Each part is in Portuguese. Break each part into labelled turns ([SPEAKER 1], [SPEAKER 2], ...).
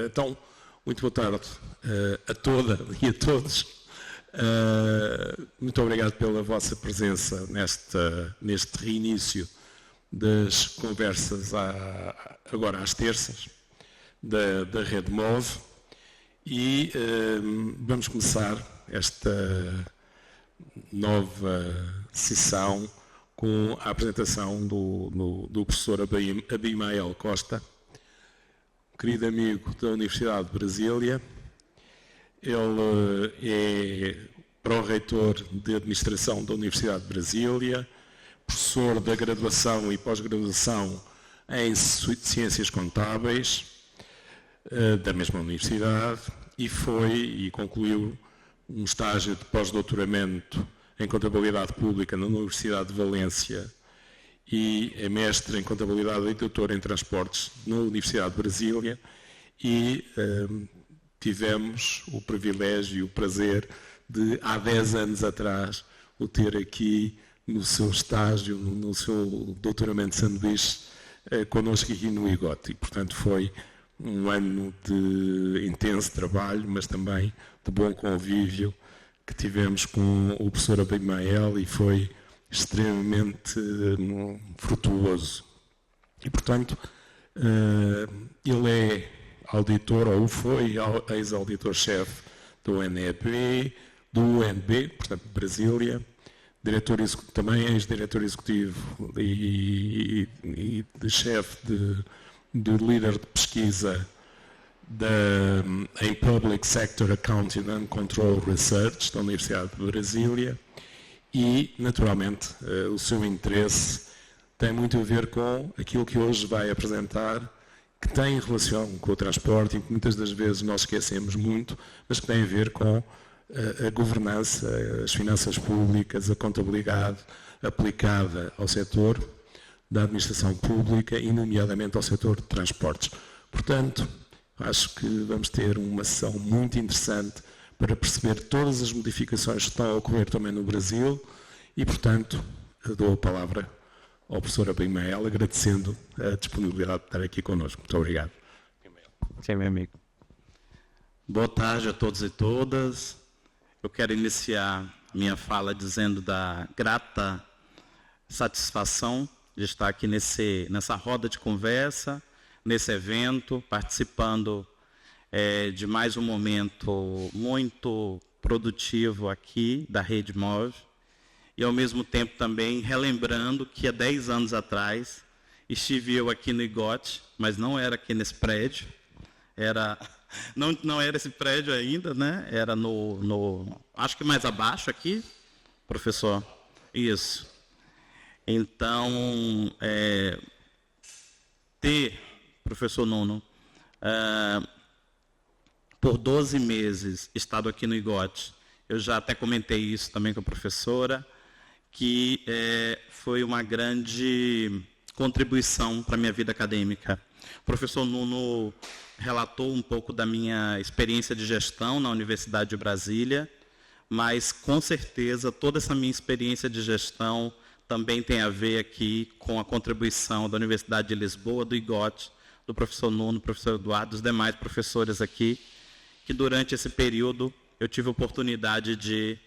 [SPEAKER 1] Então, muito boa tarde a toda e a todos. Muito obrigado pela vossa presença neste reinício das conversas agora às terças da Rede Move. E vamos começar esta nova sessão com a apresentação do professor Abimael Costa, querido amigo da Universidade de Brasília. Ele é pró-reitor de Administração da Universidade de Brasília, professor da graduação e pós-graduação em Ciências Contábeis da mesma universidade e concluiu um estágio de pós-doutoramento em Contabilidade Pública na Universidade de Valência e é mestre em Contabilidade e doutor em Transportes na Universidade de Brasília e tivemos o privilégio e o prazer de, há 10 anos atrás, o ter aqui no seu estágio, no seu doutoramento de sanduíche, connosco aqui no IGOT. E, portanto, foi um ano de intenso trabalho, mas também de bom convívio que tivemos com o professor Abimael e foi extremamente frutuoso. E, portanto, ele é auditor, ou foi ex-auditor-chefe do UNEP, do UNB, portanto, de Brasília, também ex-diretor executivo e chefe do líder de pesquisa em Public Sector Accounting and Control Research da Universidade de Brasília. E, naturalmente, o seu interesse tem muito a ver com aquilo que hoje vai apresentar, que tem relação com o transporte e que muitas das vezes nós esquecemos muito, mas que tem a ver com a governança, as finanças públicas, a contabilidade aplicada ao setor da administração pública e, nomeadamente, ao setor de transportes. Portanto, acho que vamos ter uma sessão muito interessante para perceber todas as modificações que estão a ocorrer também no Brasil e, portanto, dou a palavra ao professor Abimael, agradecendo a disponibilidade de estar aqui connosco. Muito obrigado.
[SPEAKER 2] Sim, meu amigo. Boa tarde a todos e todas. Eu quero iniciar minha fala dizendo da grata satisfação de estar aqui nessa roda de conversa, nesse evento, participando de mais um momento muito produtivo aqui da Rede Move e, ao mesmo tempo, também relembrando que há 10 anos atrás estive eu aqui no IGOT, mas não era aqui nesse prédio, não era esse prédio ainda, né? Era acho que mais abaixo aqui, professor. Isso. Então, professor Nuno, por 12 meses estado aqui no IGOT, eu já até comentei isso também com a professora, que foi uma grande contribuição para a minha vida acadêmica. O professor Nuno relatou um pouco da minha experiência de gestão na Universidade de Brasília, mas, com certeza, toda essa minha experiência de gestão também tem a ver aqui com a contribuição da Universidade de Lisboa, do IGOT, do professor Nuno, do professor Eduardo, dos demais professores aqui, que durante esse período eu tive a oportunidade de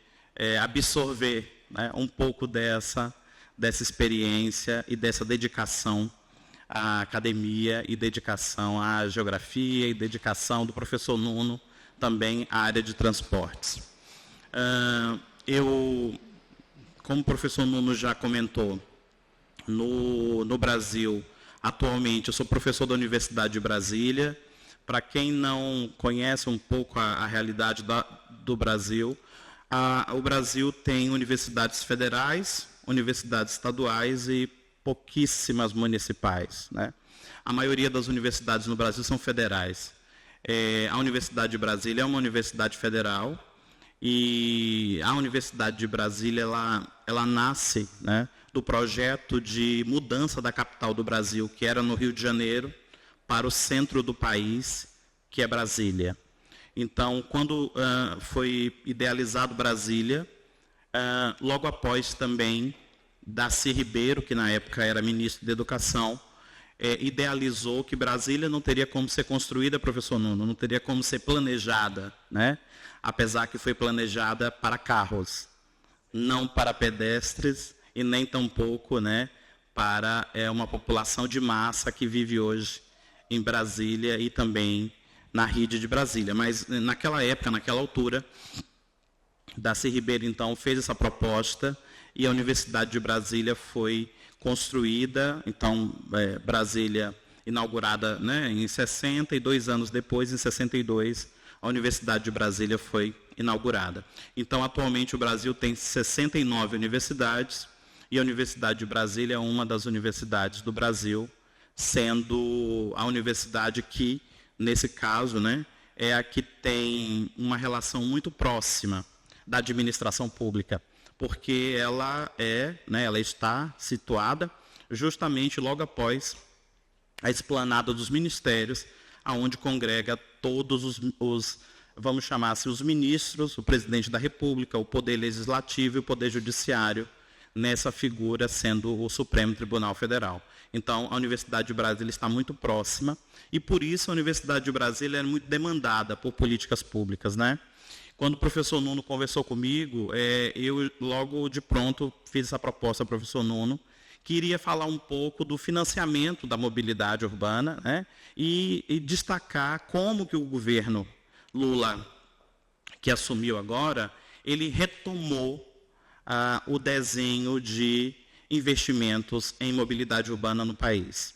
[SPEAKER 2] absorver, né, um pouco dessa experiência e dessa dedicação à academia e dedicação à geografia e dedicação do professor Nuno também à área de transportes. Como o professor Nuno já comentou, no Brasil, atualmente eu sou professor da Universidade de Brasília. Para quem não conhece um pouco a realidade do Brasil, o Brasil tem universidades federais, universidades estaduais e pouquíssimas municipais, né? A maioria das universidades no Brasil são federais. A Universidade de Brasília é uma universidade federal e a Universidade de Brasília ela nasce, né, do projeto de mudança da capital do Brasil, que era no Rio de Janeiro, para o centro do país, que é Brasília. Então, quando foi idealizado Brasília, logo após também Darcy Ribeiro, que na época era ministro da Educação, idealizou que Brasília não teria como ser construída, professor Nuno, não teria como ser planejada, né? Apesar que foi planejada para carros, não para pedestres e nem tampouco, né, para uma população de massa que vive hoje em Brasília e também na rede de Brasília. Mas naquela época, naquela altura, Darcy Ribeiro, então, fez essa proposta e a Universidade de Brasília foi construída. Então, Brasília inaugurada, né, em 60, e 2 anos depois, em 62, a Universidade de Brasília foi inaugurada. Então, atualmente, o Brasil tem 69 universidades e a Universidade de Brasília é uma das universidades do Brasil, sendo a universidade que, nesse caso, né, é a que tem uma relação muito próxima da administração pública, porque ela está situada justamente logo após a esplanada dos ministérios, aonde congrega todos os vamos chamar assim, os ministros, o presidente da República, o Poder Legislativo e o Poder Judiciário, nessa figura sendo o Supremo Tribunal Federal. Então, a Universidade de Brasília está muito próxima e, por isso, a Universidade de Brasília é muito demandada por políticas públicas, né? Quando o professor Nuno conversou comigo, eu logo de pronto fiz essa proposta ao professor Nuno, que iria falar um pouco do financiamento da mobilidade urbana, né? E destacar como que o governo Lula, que assumiu agora, ele retomou o desenho de investimentos em mobilidade urbana no país.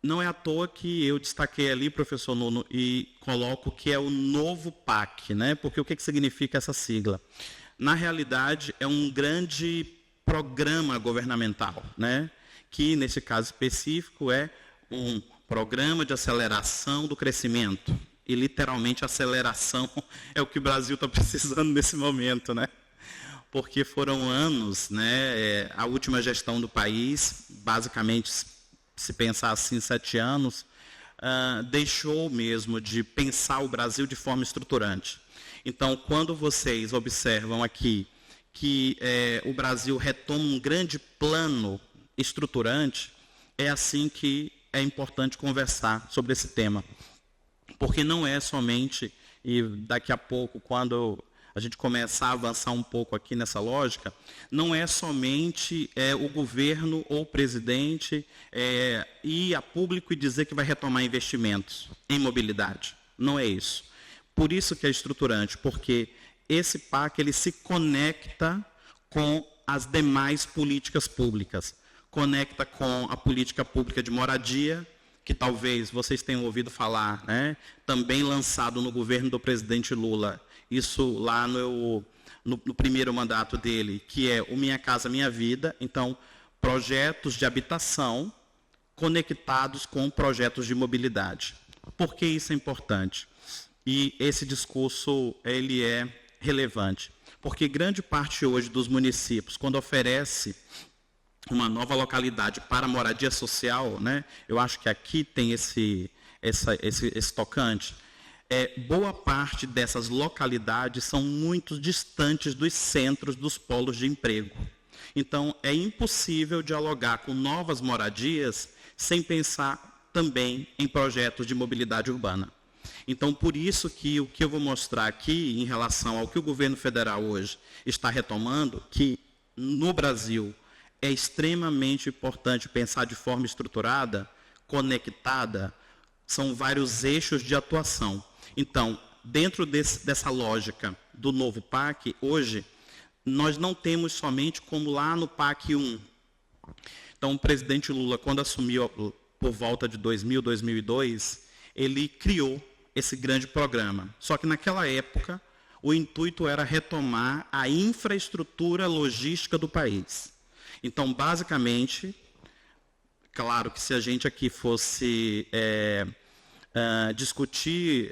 [SPEAKER 2] Não é à toa que eu destaquei ali, professor Nuno, e coloco que é o novo PAC, né? Porque o que significa essa sigla? Na realidade, é um grande programa governamental, né? Que, nesse caso específico, é um programa de aceleração do crescimento. E, literalmente, aceleração é o que o Brasil está precisando nesse momento, né? Porque foram anos, né? A última gestão do país, basicamente, se pensar assim, 7 anos, deixou mesmo de pensar o Brasil de forma estruturante. Então, quando vocês observam aqui que o Brasil retoma um grande plano estruturante, é assim que é importante conversar sobre esse tema. Porque não é somente, e daqui a pouco, quando a gente começar a avançar um pouco aqui nessa lógica, não é somente o governo ou o presidente ir a público e dizer que vai retomar investimentos em mobilidade. Não é isso. Por isso que é estruturante, porque esse PAC ele se conecta com as demais políticas públicas. Conecta com a política pública de moradia, que talvez vocês tenham ouvido falar, né? Também lançado no governo do presidente Lula, isso lá no primeiro mandato dele, que é o Minha Casa Minha Vida. Então, projetos de habitação conectados com projetos de mobilidade. Por que isso é importante? E esse discurso ele é relevante, porque grande parte hoje dos municípios, quando oferece uma nova localidade para moradia social, né? Eu acho que aqui tem esse tocante. Boa parte dessas localidades são muito distantes dos centros dos polos de emprego. Então, é impossível dialogar com novas moradias sem pensar também em projetos de mobilidade urbana. Então, por isso que o que eu vou mostrar aqui, em relação ao que o governo federal hoje está retomando, que no Brasil é extremamente importante pensar de forma estruturada, conectada, são vários eixos de atuação. Então, dentro dessa lógica do novo PAC, hoje, nós não temos somente como lá no PAC 1. Então, o presidente Lula, quando assumiu por volta de 2000, 2002, ele criou esse grande programa. Só que naquela época, o intuito era retomar a infraestrutura logística do país. Então, basicamente, claro que se a gente aqui fosse discutir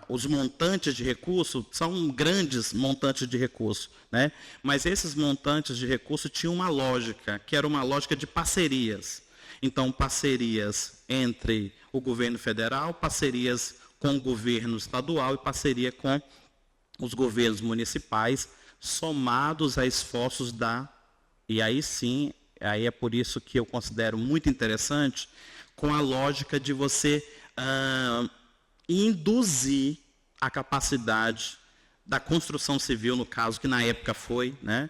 [SPEAKER 2] os montantes de recursos, são grandes montantes de recursos, né? Mas esses montantes de recursos tinham uma lógica, que era uma lógica de parcerias. Então, parcerias entre o governo federal, parcerias com o governo estadual e parceria com os governos municipais, somados a esforços e aí sim aí é por isso que eu considero muito interessante, com a lógica de você induzir a capacidade da construção civil, no caso, que na época foi, né,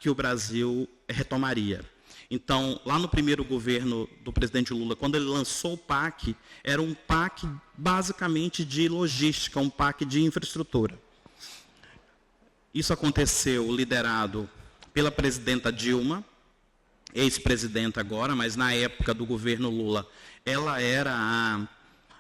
[SPEAKER 2] que o Brasil retomaria. Então, lá no primeiro governo do presidente Lula, quando ele lançou o PAC, era um PAC basicamente de logística, um PAC de infraestrutura. Isso aconteceu liderado pela presidenta Dilma, ex-presidenta agora, mas na época do governo Lula, ela era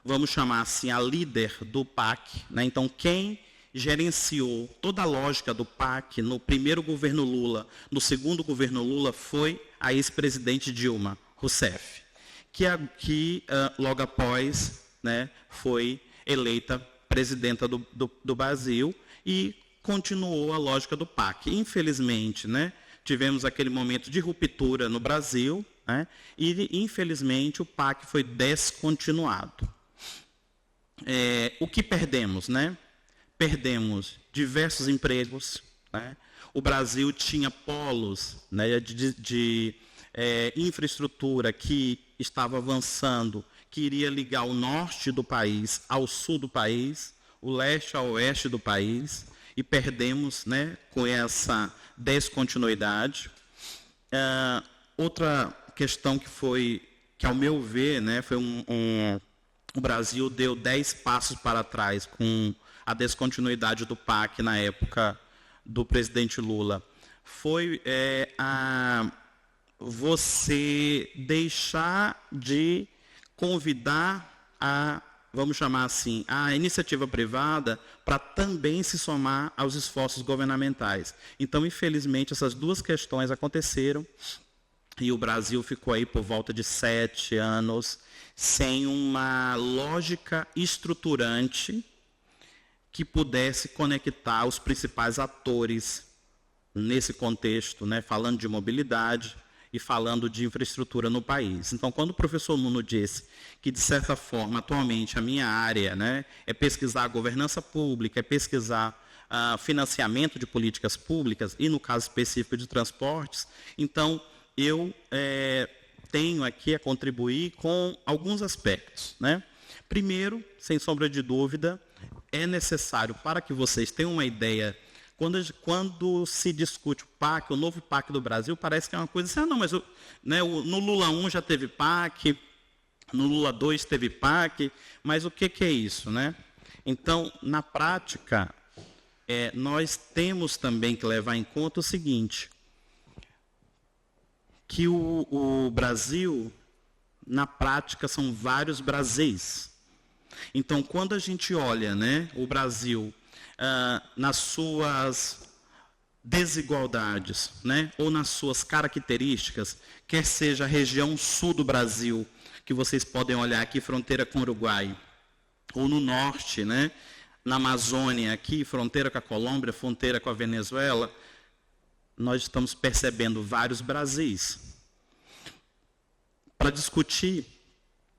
[SPEAKER 2] vamos chamar assim, a líder do PAC, né? Então, quem gerenciou toda a lógica do PAC no primeiro governo Lula, no segundo governo Lula, foi a ex-presidente Dilma Rousseff, que logo após, né, foi eleita presidenta do Brasil e continuou a lógica do PAC. Infelizmente, né, tivemos aquele momento de ruptura no Brasil, né, e, infelizmente, o PAC foi descontinuado. O que perdemos, né? Perdemos diversos empregos, né? O Brasil tinha polos, né, de infraestrutura que estava avançando, que iria ligar o norte do país ao sul do país, o leste ao oeste do país, e perdemos, né, com essa descontinuidade. Outra questão que ao meu ver, né, foi o Brasil deu 10 passos para trás com a descontinuidade do PAC na época do presidente Lula. Foi você deixar de convidar vamos chamar assim, a iniciativa privada para também se somar aos esforços governamentais. Então, infelizmente, essas duas questões aconteceram e o Brasil ficou aí por volta de 7 anos sem uma lógica estruturante que pudesse conectar os principais atores nesse contexto, né, falando de mobilidade e falando de infraestrutura no país. Então, quando o professor Nuno disse que, de certa forma, atualmente, a minha área, né, é pesquisar a governança pública, é pesquisar financiamento de políticas públicas, e no caso específico de transportes, então, eu tenho aqui a contribuir com alguns aspectos, né? Primeiro, sem sombra de dúvida, é necessário, para que vocês tenham uma ideia, quando se discute o PAC, o novo PAC do Brasil, parece que é uma coisa assim, não, mas no Lula 1 já teve PAC, no Lula 2 teve PAC, mas o que é isso, né? Então, na prática, nós temos também que levar em conta o seguinte, que o Brasil, na prática, são vários Brasis. Então, quando a gente olha, né, o Brasil nas suas desigualdades, né, ou nas suas características, quer seja a região sul do Brasil, que vocês podem olhar aqui, fronteira com o Uruguai, ou no norte, né, na Amazônia, aqui, fronteira com a Colômbia, fronteira com a Venezuela, nós estamos percebendo vários Brasis. Para discutir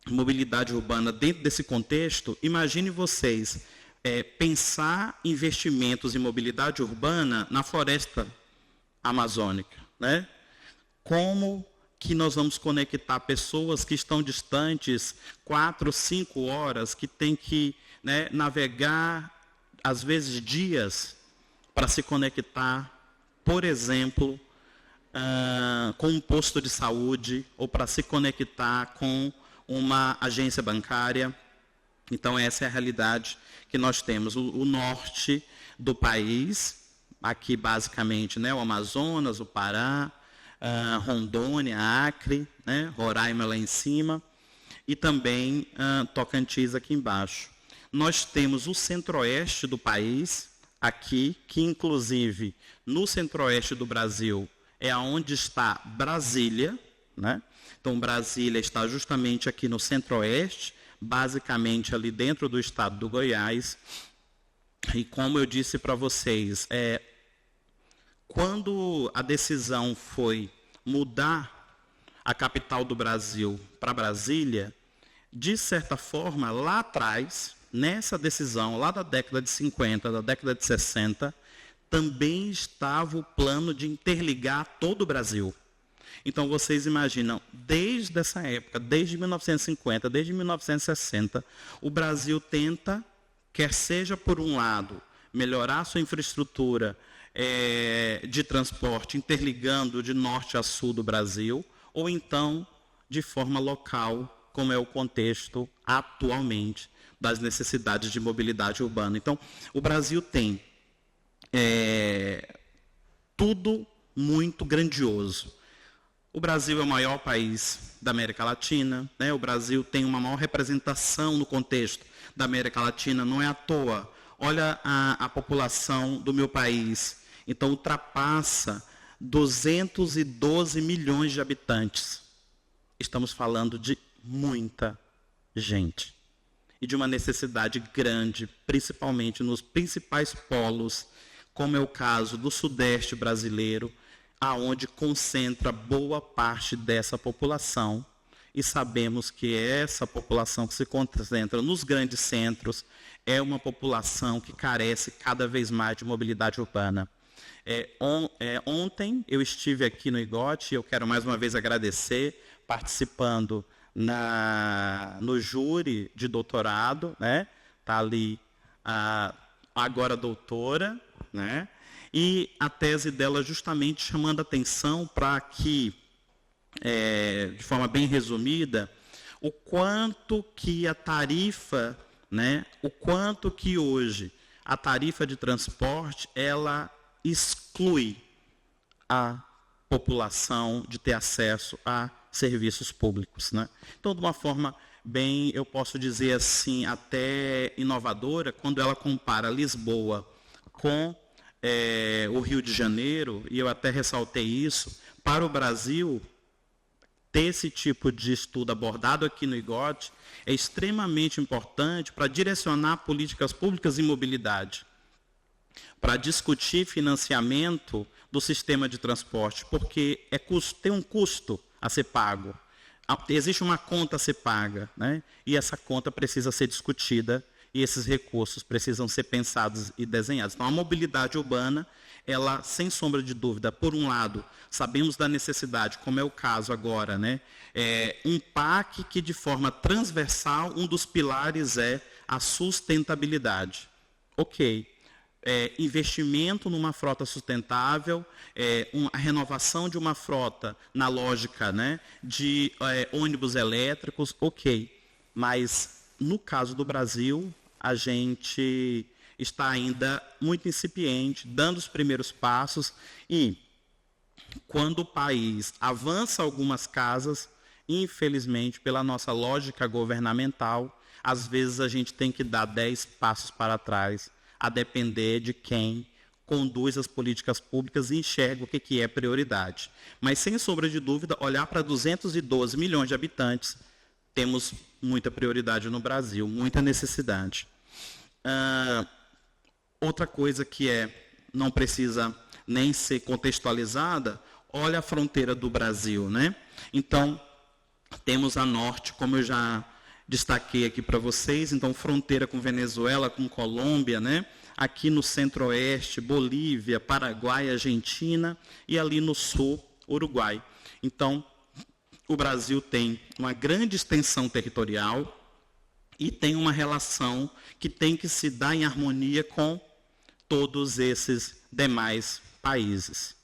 [SPEAKER 2] mobilidade urbana dentro desse contexto, imagine vocês pensar investimentos em mobilidade urbana na floresta amazônica, né? Como que nós vamos conectar pessoas que estão distantes 4, 5 horas, que têm que, né, navegar, às vezes, dias, para se conectar, por exemplo, com um posto de saúde, ou para se conectar com uma agência bancária. Então, essa é a realidade que nós temos. O norte do país, aqui basicamente, né, o Amazonas, o Pará, Rondônia, Acre, né, Roraima lá em cima, e também Tocantins aqui embaixo. Nós temos o centro-oeste do país, aqui, que inclusive no centro-oeste do Brasil é onde está Brasília, né? Então, Brasília está justamente aqui no centro-oeste, basicamente ali dentro do estado do Goiás. E como eu disse para vocês, quando a decisão foi mudar a capital do Brasil para Brasília, de certa forma, lá atrás, nessa decisão, lá da década de 50, da década de 60, também estava o plano de interligar todo o Brasil. Então, vocês imaginam, desde essa época, desde 1950, desde 1960, o Brasil tenta, quer seja por um lado, melhorar sua infraestrutura de transporte, interligando de norte a sul do Brasil, ou então, de forma local, como é o contexto atualmente das necessidades de mobilidade urbana. Então, o Brasil tem tudo muito grandioso. O Brasil é o maior país da América Latina, né? O Brasil tem uma maior representação no contexto da América Latina, não é à toa. Olha a população do meu país, então ultrapassa 212 milhões de habitantes. Estamos falando de muita gente e de uma necessidade grande, principalmente nos principais polos, como é o caso do Sudeste brasileiro, aonde concentra boa parte dessa população, e sabemos que essa população que se concentra nos grandes centros é uma população que carece cada vez mais de mobilidade urbana. Ontem eu estive aqui no IGOT, eu quero mais uma vez agradecer, participando no júri de doutorado, né? Está ali agora doutora, né? E a tese dela justamente chamando atenção para que, de forma bem resumida, o quanto que a tarifa, né? O quanto que hoje a tarifa de transporte, ela exclui a população de ter acesso a serviços públicos, né? Então, de uma forma bem, eu posso dizer assim, até inovadora, quando ela compara Lisboa com o Rio de Janeiro, e eu até ressaltei isso, para o Brasil, ter esse tipo de estudo abordado aqui no IGOT é extremamente importante para direcionar políticas públicas em mobilidade, para discutir financiamento do sistema de transporte, porque tem um custo a ser pago. Existe uma conta a ser paga, né? E essa conta precisa ser discutida e esses recursos precisam ser pensados e desenhados. Então, a mobilidade urbana, ela, sem sombra de dúvida, por um lado, sabemos da necessidade, como é o caso agora, né? Um PAC que, de forma transversal, um dos pilares é a sustentabilidade. Ok. Investimento numa frota sustentável, a renovação de uma frota na lógica, né, de ônibus elétricos, ok. Mas, no caso do Brasil, a gente está ainda muito incipiente, dando os primeiros passos, e quando o país avança algumas casas, infelizmente, pela nossa lógica governamental, às vezes a gente tem que dar 10 passos para trás, a depender de quem conduz as políticas públicas e enxerga o que é prioridade. Mas, sem sombra de dúvida, olhar para 212 milhões de habitantes, temos muita prioridade no Brasil, muita necessidade. Outra coisa que não precisa nem ser contextualizada, olha a fronteira do Brasil, né? Então, temos a norte, como eu já destaquei aqui para vocês, então fronteira com Venezuela, com Colômbia, né? Aqui no centro-oeste, Bolívia, Paraguai, Argentina, e ali no sul, Uruguai. Então, o Brasil tem uma grande extensão territorial e tem uma relação que tem que se dar em harmonia com todos esses demais países.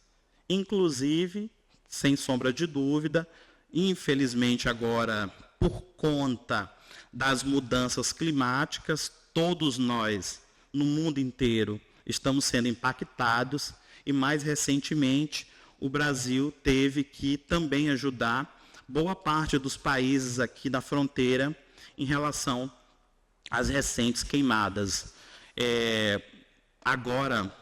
[SPEAKER 2] Inclusive, sem sombra de dúvida, infelizmente agora, por conta das mudanças climáticas, todos nós, no mundo inteiro, estamos sendo impactados e, mais recentemente, o Brasil teve que também ajudar boa parte dos países aqui da fronteira em relação às recentes queimadas. Agora,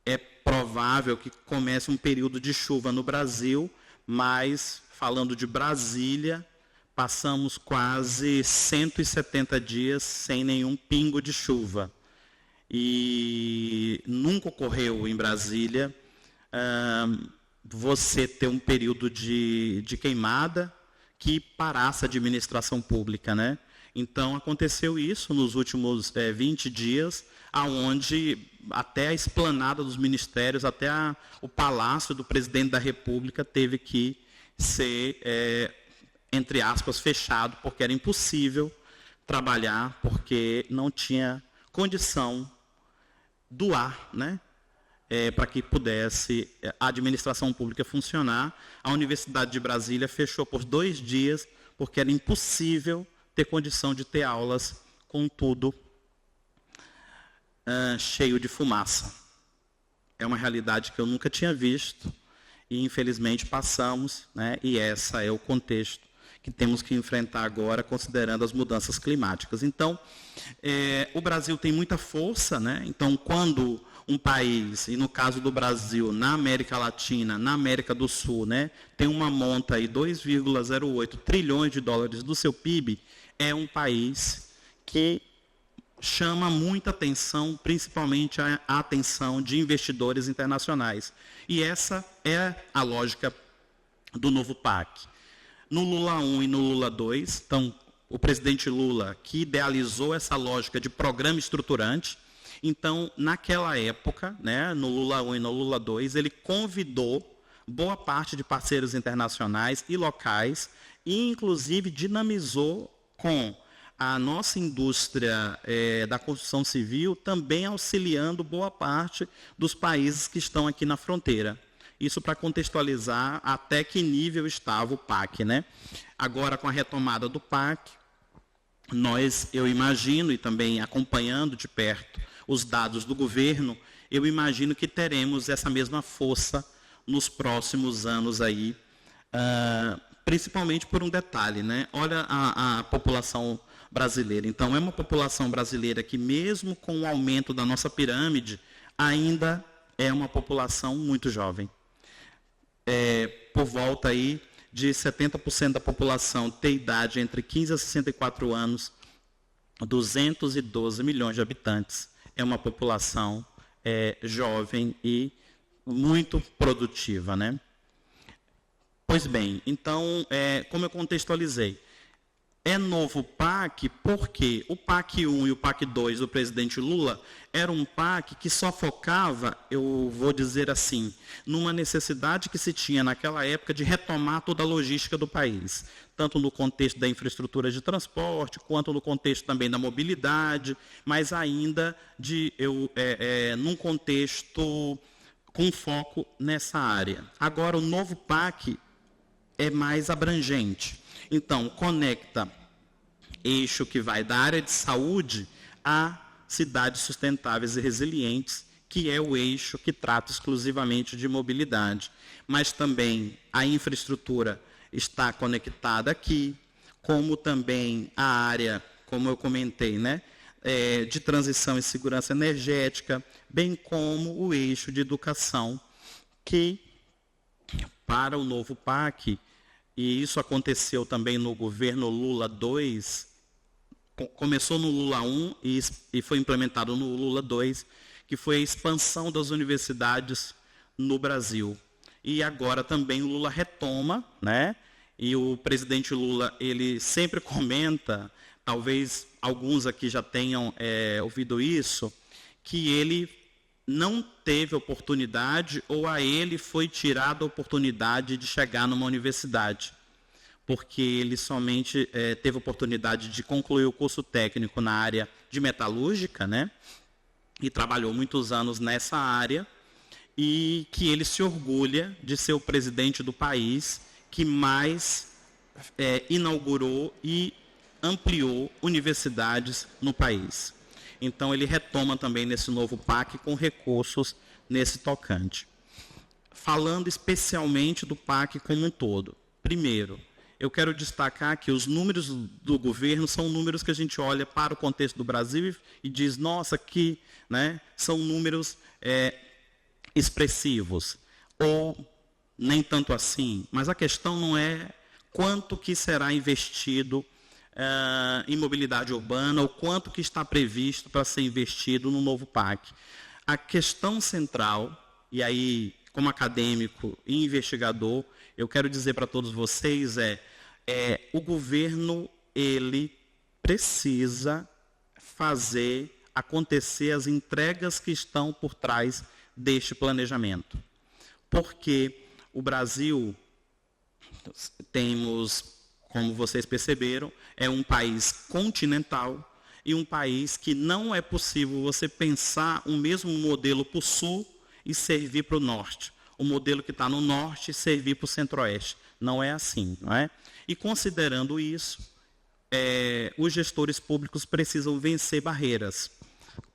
[SPEAKER 2] é provável que comece um período de chuva no Brasil, mas, falando de Brasília, passamos quase 170 dias sem nenhum pingo de chuva. E nunca ocorreu em Brasília você ter um período de queimada que parasse a administração pública, né? Então, aconteceu isso nos últimos 20 dias, aonde até a esplanada dos ministérios, até o palácio do presidente da República teve que ser, entre aspas, fechado, porque era impossível trabalhar, porque não tinha condição do ar, né? Para que pudesse a administração pública funcionar. A Universidade de Brasília fechou por 2 dias, porque era impossível ter condição de ter aulas com tudo cheio de fumaça. É uma realidade que eu nunca tinha visto e, infelizmente, passamos, né? E esse é o contexto que temos que enfrentar agora, considerando as mudanças climáticas. Então, o Brasil tem muita força, né? Então, quando um país, e no caso do Brasil, na América Latina, na América do Sul, né, tem uma monta aí, 2,08 trilhões de dólares do seu PIB, é um país que chama muita atenção, principalmente a atenção de investidores internacionais. E essa é a lógica do novo PAC. No Lula 1 e no Lula 2, então, o presidente Lula, que idealizou essa lógica de programa estruturante, então, naquela época, né, no Lula 1 e no Lula 2, ele convidou boa parte de parceiros internacionais e locais e, inclusive, dinamizou com a nossa indústria da construção civil, também auxiliando boa parte dos países que estão aqui na fronteira. Isso para contextualizar até que nível estava o PAC, né? Agora, com a retomada do PAC, eu imagino, e também acompanhando de perto os dados do governo, eu imagino que teremos essa mesma força nos próximos anos aí, principalmente por um detalhe, né? Olha a população brasileira. Então, é uma população brasileira que, mesmo com o aumento da nossa pirâmide, ainda é uma população muito jovem. Por volta aí de 70% da população tem idade entre 15 a 64 anos, 212 milhões de habitantes. É uma população jovem e muito produtiva, né? Pois bem, então, como eu contextualizei, é novo PAC porque o PAC 1 e o PAC 2 do presidente Lula era um PAC que só focava, eu vou dizer assim, numa necessidade que se tinha naquela época de retomar toda a logística do país, tanto no contexto da infraestrutura de transporte, quanto no contexto também da mobilidade, mas ainda num contexto com foco nessa área. Agora, o novo PAC é mais abrangente. Então, conecta eixo que vai da área de saúde a cidades sustentáveis e resilientes, que é o eixo que trata exclusivamente de mobilidade. Mas também a infraestrutura está conectada aqui, como também a área, como eu comentei, né, de transição e segurança energética, bem como o eixo de educação, que para o novo PAC, e isso aconteceu também no governo Lula 2, começou no Lula 1 e foi implementado no Lula 2, que foi a expansão das universidades no Brasil. E agora também o Lula retoma, né? E o presidente Lula, ele sempre comenta, talvez alguns aqui já tenham ouvido isso, que ele não teve oportunidade ou a ele foi tirada a oportunidade de chegar numa universidade, porque ele somente teve oportunidade de concluir o curso técnico na área de metalúrgica, né? E trabalhou muitos anos nessa área, e que ele se orgulha de ser o presidente do país que mais inaugurou e ampliou universidades no país. Então, ele retoma também nesse novo PAC com recursos nesse tocante. Falando especialmente do PAC como um todo. Primeiro, eu quero destacar que os números do governo são números que a gente olha para o contexto do Brasil e diz, nossa, que, né, são números expressivos, ou nem tanto assim. Mas a questão não é quanto que será investido em mobilidade urbana, ou quanto que está previsto para ser investido no novo PAC. A questão central, e aí, como acadêmico e investigador, eu quero dizer para todos vocês o governo, ele precisa fazer acontecer as entregas que estão por trás deste planejamento. Porque o Brasil, temos, como vocês perceberam, é um país continental e um país que não é possível você pensar um mesmo modelo para o sul e servir para o norte. O modelo que está no norte servir para o centro-oeste. Não é assim, não é? E considerando isso, os gestores públicos precisam vencer barreiras.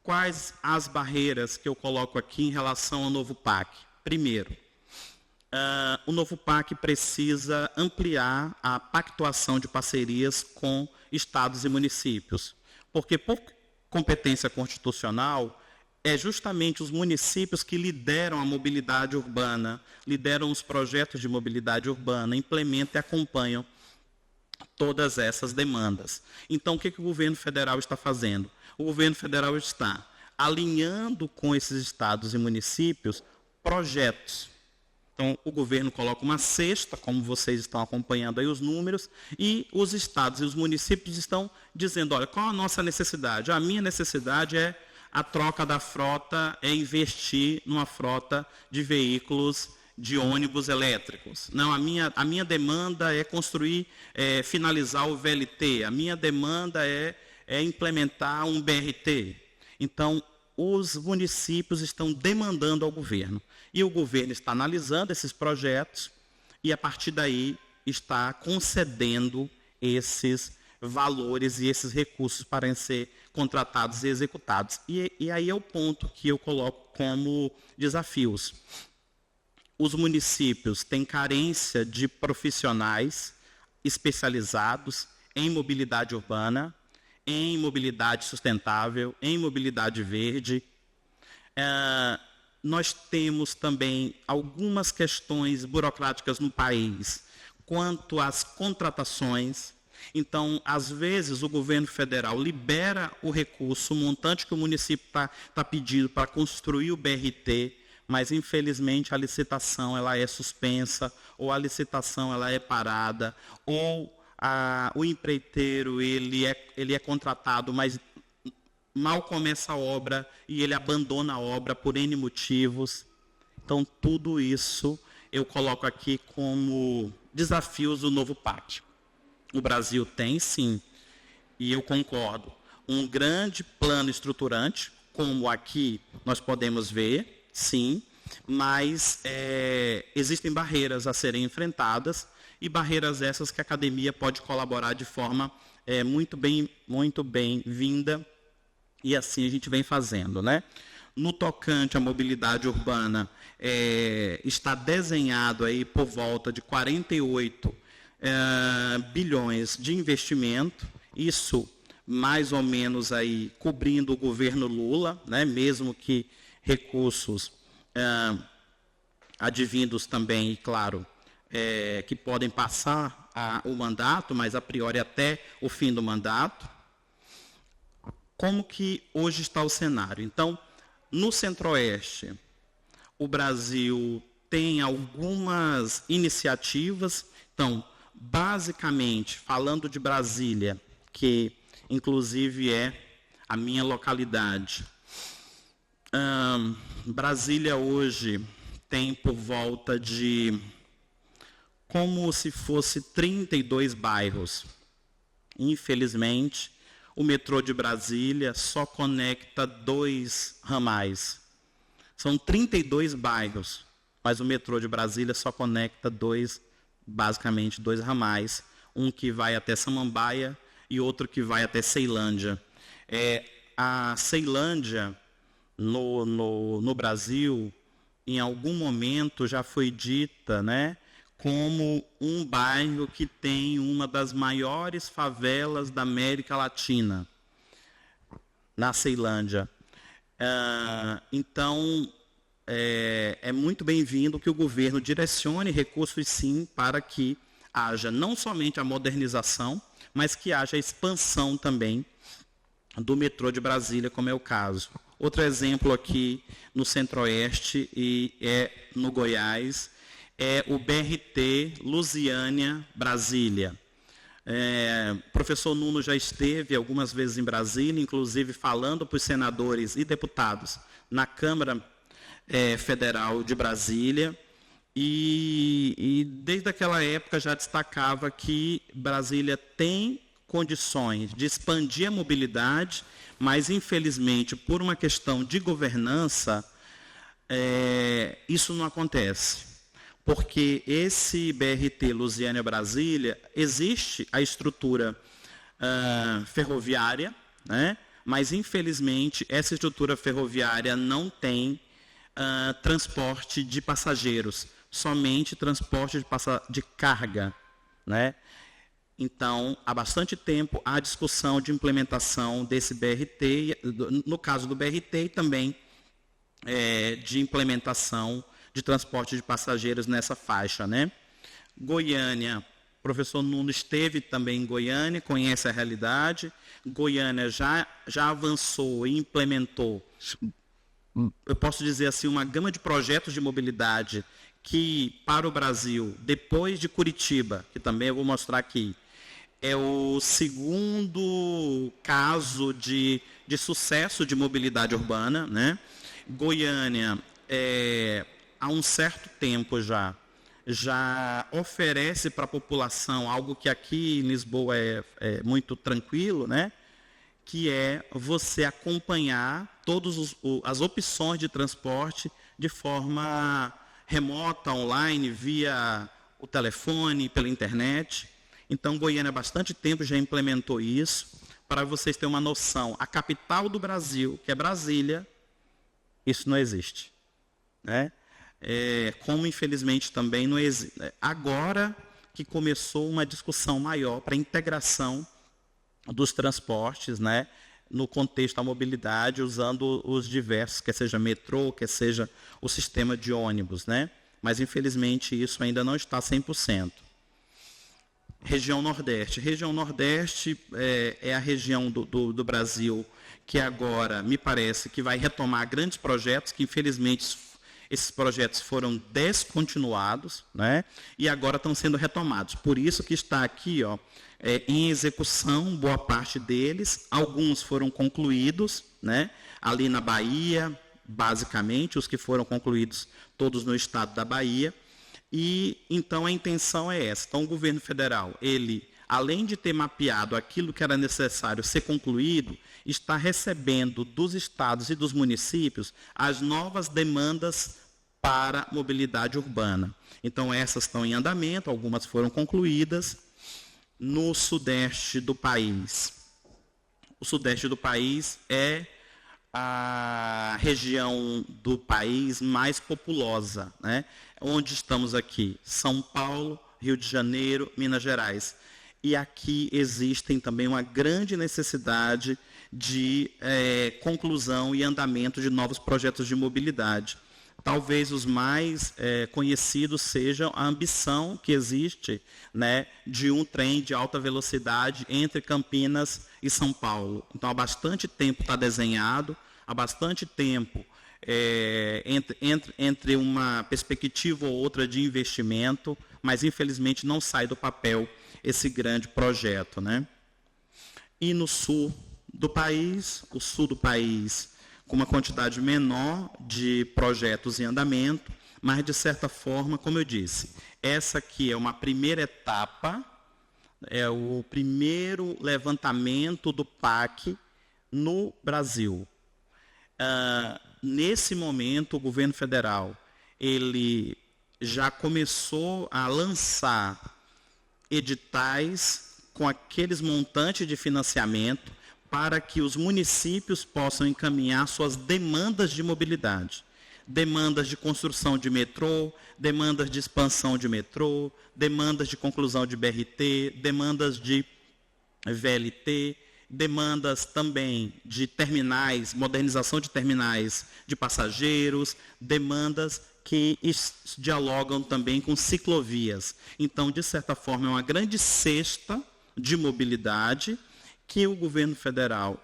[SPEAKER 2] Quais as barreiras que eu coloco aqui em relação ao novo PAC? Primeiro, o novo PAC precisa ampliar a pactuação de parcerias com estados e municípios, porque por competência constitucional, é justamente os municípios que lideram a mobilidade urbana, lideram os projetos de mobilidade urbana, implementam e acompanham todas essas demandas. Então, o que o governo federal está fazendo? O governo federal está alinhando com esses estados e municípios projetos. Então, o governo coloca uma cesta, como vocês estão acompanhando aí os números, e os estados e os municípios estão dizendo, olha, qual a nossa necessidade? A minha necessidade é a troca da frota, é investir numa frota de veículos de ônibus elétricos. Não, a minha demanda é construir, finalizar o VLT. A minha demanda é implementar um BRT. Então, os municípios estão demandando ao governo. E o governo está analisando esses projetos e, a partir daí, está concedendo esses valores e esses recursos para ser contratados e executados. E aí é o ponto que eu coloco como desafios. Os municípios têm carência de profissionais especializados em mobilidade urbana, em mobilidade sustentável, em mobilidade verde. Nós temos também algumas questões burocráticas no país quanto às contratações. Então, às vezes, o governo federal libera o recurso, o montante que o município está pedindo para construir o BRT, mas, infelizmente, a licitação ela é suspensa, ou a licitação ela é parada, ou o empreiteiro ele é contratado, mas mal começa a obra e ele abandona a obra por N motivos. Então, tudo isso eu coloco aqui como desafios do novo PAC. O Brasil tem, sim, e eu concordo, um grande plano estruturante, como aqui nós podemos ver, sim, mas existem barreiras a serem enfrentadas e barreiras essas que a academia pode colaborar de forma muito bem vinda, e assim a gente vem fazendo, né? No tocante à mobilidade urbana, está desenhado aí por volta de 48 bilhões de investimento, isso mais ou menos aí cobrindo o governo Lula, né? Mesmo que recursos advindos também, claro, que podem passar o mandato, mas a priori até o fim do mandato. Como que hoje está o cenário? Então, no Centro-Oeste, o Brasil tem algumas iniciativas. Então, basicamente, falando de Brasília, que inclusive é a minha localidade, Brasília hoje tem por volta de como se fosse 32 bairros. Infelizmente, o metrô de Brasília só conecta 2 ramais. São 32 bairros, mas o metrô de Brasília só conecta basicamente dois ramais, um que vai até Samambaia e outro que vai até Ceilândia. A Ceilândia, no Brasil, em algum momento já foi dita, né, como um bairro que tem uma das maiores favelas da América Latina, na Ceilândia. Então, é muito bem-vindo que o governo direcione recursos, sim, para que haja não somente a modernização, mas que haja a expansão também do metrô de Brasília, como é o caso. Outro exemplo aqui no Centro-Oeste e no Goiás é o BRT Lusiânia-Brasília. O professor Nuno já esteve algumas vezes em Brasília, inclusive falando para os senadores e deputados na Câmara Federal de Brasília, e desde aquela época já destacava que Brasília tem condições de expandir a mobilidade, mas infelizmente por uma questão de governança, isso não acontece. Porque esse BRT Lusiânia-Brasília, existe a estrutura ferroviária, né? Mas infelizmente essa estrutura ferroviária não tem transporte de passageiros, somente transporte de carga, né? Então, há bastante tempo há discussão de implementação desse BRT, no caso do BRT e também de implementação de transporte de passageiros nessa faixa, né? Goiânia, o professor Nuno esteve também em Goiânia, conhece a realidade. Goiânia já avançou e implementou, eu posso dizer assim, uma gama de projetos de mobilidade que, para o Brasil, depois de Curitiba, que também eu vou mostrar aqui, é o segundo caso de sucesso de mobilidade urbana, né? Goiânia, há um certo tempo já oferece para a população algo que aqui em Lisboa é muito tranquilo, né? Que é você acompanhar todas as opções de transporte de forma remota, online, via o telefone, pela internet. Então, Goiânia há bastante tempo já implementou isso. Para vocês terem uma noção, a capital do Brasil, que é Brasília, isso não existe, né? Como infelizmente também não existe. Agora que começou uma discussão maior para a integração dos transportes, né, no contexto da mobilidade, usando os diversos, quer seja metrô, quer seja o sistema de ônibus, né? Mas infelizmente isso ainda não está 100%. Região Nordeste. Região Nordeste é a região do Brasil que agora, me parece, que vai retomar grandes projetos, que infelizmente esses projetos foram descontinuados, né? E agora estão sendo retomados. Por isso que está aqui, ó, em execução, boa parte deles. Alguns foram concluídos, né? Ali na Bahia, basicamente, os que foram concluídos todos no estado da Bahia. E então a intenção é essa. Então o governo federal, ele, além de ter mapeado aquilo que era necessário ser concluído, está recebendo dos estados e dos municípios as novas demandas para mobilidade urbana. Então essas estão em andamento, algumas foram concluídas. No sudeste do país, o sudeste do país é a região do país mais populosa, né? Onde estamos aqui? São Paulo, Rio de Janeiro, Minas Gerais. E aqui existem também uma grande necessidade de conclusão e andamento de novos projetos de mobilidade. Talvez os mais conhecidos sejam a ambição que existe, né, de um trem de alta velocidade entre Campinas e São Paulo. Então, há bastante tempo está desenhado, há bastante tempo entre uma perspectiva ou outra de investimento, mas infelizmente não sai do papel esse grande projeto, né? E no sul do país, o sul do país com uma quantidade menor de projetos em andamento, mas de certa forma, como eu disse, essa aqui é uma primeira etapa, é o primeiro levantamento do PAC no Brasil. Nesse momento, o governo federal ele já começou a lançar editais com aqueles montantes de financiamento para que os municípios possam encaminhar suas demandas de mobilidade. Demandas de construção de metrô, demandas de expansão de metrô, demandas de conclusão de BRT, demandas de VLT, demandas também de terminais, modernização de terminais de passageiros, demandas que dialogam também com ciclovias. Então, de certa forma, é uma grande cesta de mobilidade que o governo federal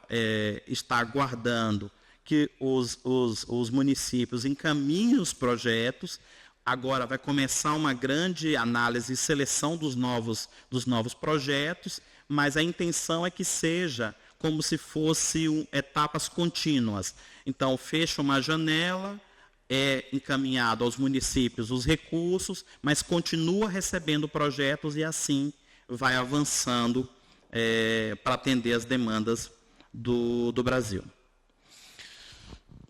[SPEAKER 2] está aguardando que os municípios encaminhem os projetos, Agora vai começar uma grande análise e seleção dos novos projetos, mas a intenção é que seja como se fossem etapas contínuas. Então, fecha uma janela, é encaminhado aos municípios os recursos, mas continua recebendo projetos e assim vai avançando para atender as demandas do Brasil.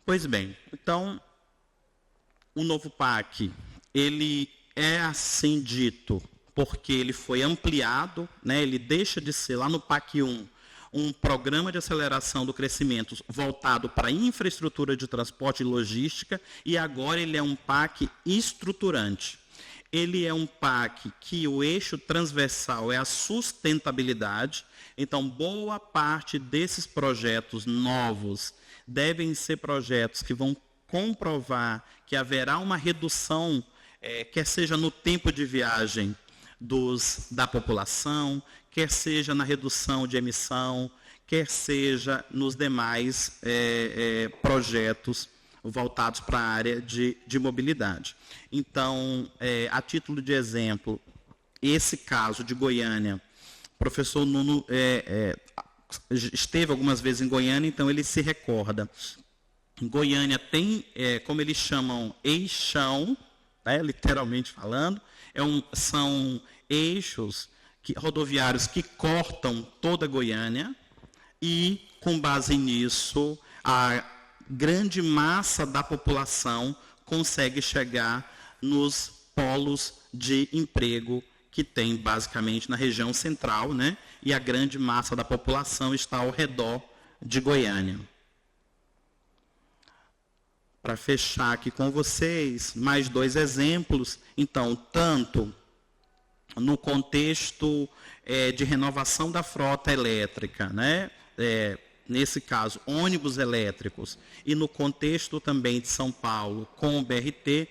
[SPEAKER 2] Pois bem, então, o novo PAC, ele é assim dito porque ele foi ampliado, né? Ele deixa de ser, lá no PAC 1, um programa de aceleração do crescimento voltado para a infraestrutura de transporte e logística, e agora ele é um PAC estruturante. Ele é um PAC que o eixo transversal é a sustentabilidade, então boa parte desses projetos novos devem ser projetos que vão comprovar que haverá uma redução, quer seja no tempo de viagem da população, quer seja na redução de emissão, quer seja nos demais projetos voltados para a área de mobilidade. Então, a título de exemplo, esse caso de Goiânia, o professor Nuno esteve algumas vezes em Goiânia, então ele se recorda. Goiânia tem, como eles chamam, eixão, né, literalmente falando, são eixos rodoviários que cortam toda Goiânia e, com base nisso, a grande massa da população consegue chegar nos polos de emprego que tem basicamente na região central, né? E a grande massa da população está ao redor de Goiânia. Para fechar aqui com vocês, mais 2 exemplos. Então, tanto no contexto de renovação da frota elétrica, né? Nesse caso, ônibus elétricos, e no contexto também de São Paulo, com o BRT,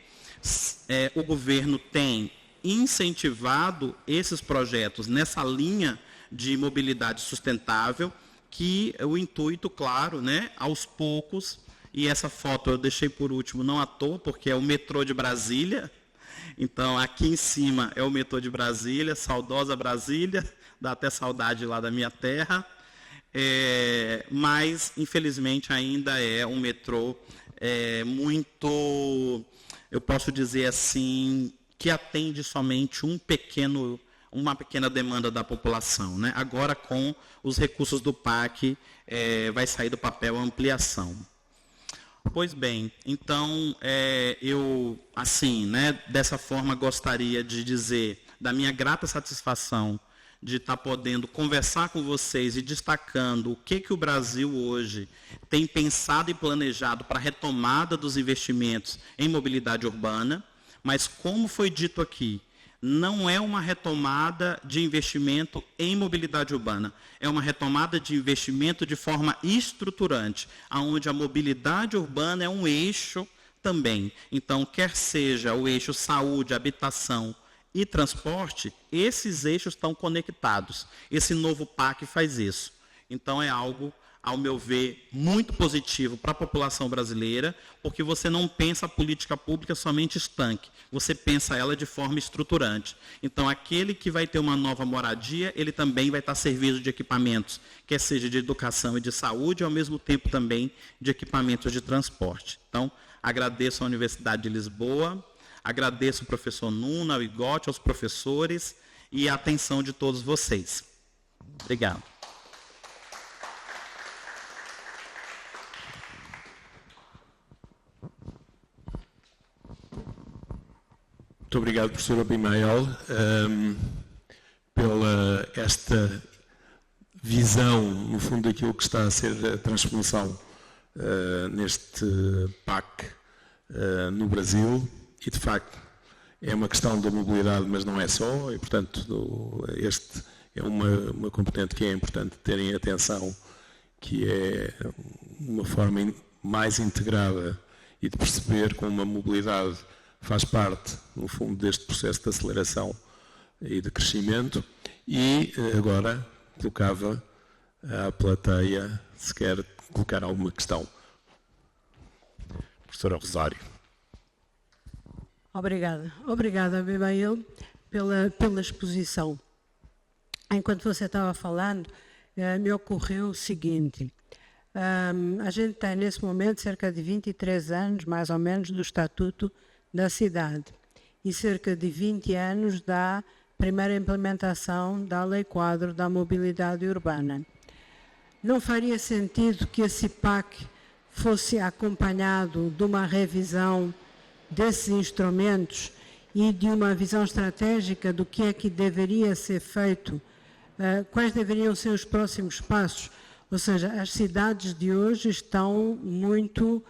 [SPEAKER 2] o governo tem incentivado esses projetos nessa linha de mobilidade sustentável, que o intuito, claro, né, aos poucos, e essa foto eu deixei por último, não à toa, porque é o metrô de Brasília. Então, aqui em cima é o metrô de Brasília, saudosa Brasília, dá até saudade lá da minha terra. Mas, infelizmente, ainda é um metrô muito, eu posso dizer assim, que atende somente uma pequena demanda da população, né? Agora, com os recursos do PAC, vai sair do papel a ampliação. Pois bem, então, eu, assim, né, dessa forma, gostaria de dizer da minha grata satisfação de estar podendo conversar com vocês e destacando o que o Brasil hoje tem pensado e planejado para a retomada dos investimentos em mobilidade urbana, mas, como foi dito aqui, não é uma retomada de investimento em mobilidade urbana, é uma retomada de investimento de forma estruturante, onde a mobilidade urbana é um eixo também. Então, quer seja o eixo saúde, habitação e transporte, esses eixos estão conectados. Esse novo PAC faz isso. Então, é algo, ao meu ver, muito positivo para a população brasileira, porque você não pensa a política pública somente estanque, você pensa ela de forma estruturante. Então, aquele que vai ter uma nova moradia, ele também vai estar servido de equipamentos, quer seja de educação e de saúde, e ao mesmo tempo também de equipamentos de transporte. Então, agradeço à Universidade de Lisboa, agradeço ao professor Nuno, ao Igote, aos professores e a atenção de todos vocês. Obrigado.
[SPEAKER 1] Muito obrigado, professor Abimael, pela esta visão, no fundo, daquilo que está a ser a transformação neste PAC no Brasil. E, de facto, é uma questão da mobilidade, mas não é só, e, portanto, este é uma componente que é importante terem atenção, que é uma forma mais integrada e de perceber como a mobilidade faz parte, no fundo, deste processo de aceleração e de crescimento. E agora colocava à plateia, se quer colocar alguma questão. Professora Rosário.
[SPEAKER 3] Obrigada, Abimael, pela exposição. Enquanto você estava falando, me ocorreu o seguinte. A gente tem, nesse momento, cerca de 23 anos, mais ou menos, do Estatuto da Cidade e cerca de 20 anos da primeira implementação da Lei Quadro da Mobilidade Urbana. Não faria sentido que a CIPAC fosse acompanhado de uma revisão desses instrumentos e de uma visão estratégica do que é que deveria ser feito, quais deveriam ser os próximos passos? Ou seja, as cidades de hoje estão muito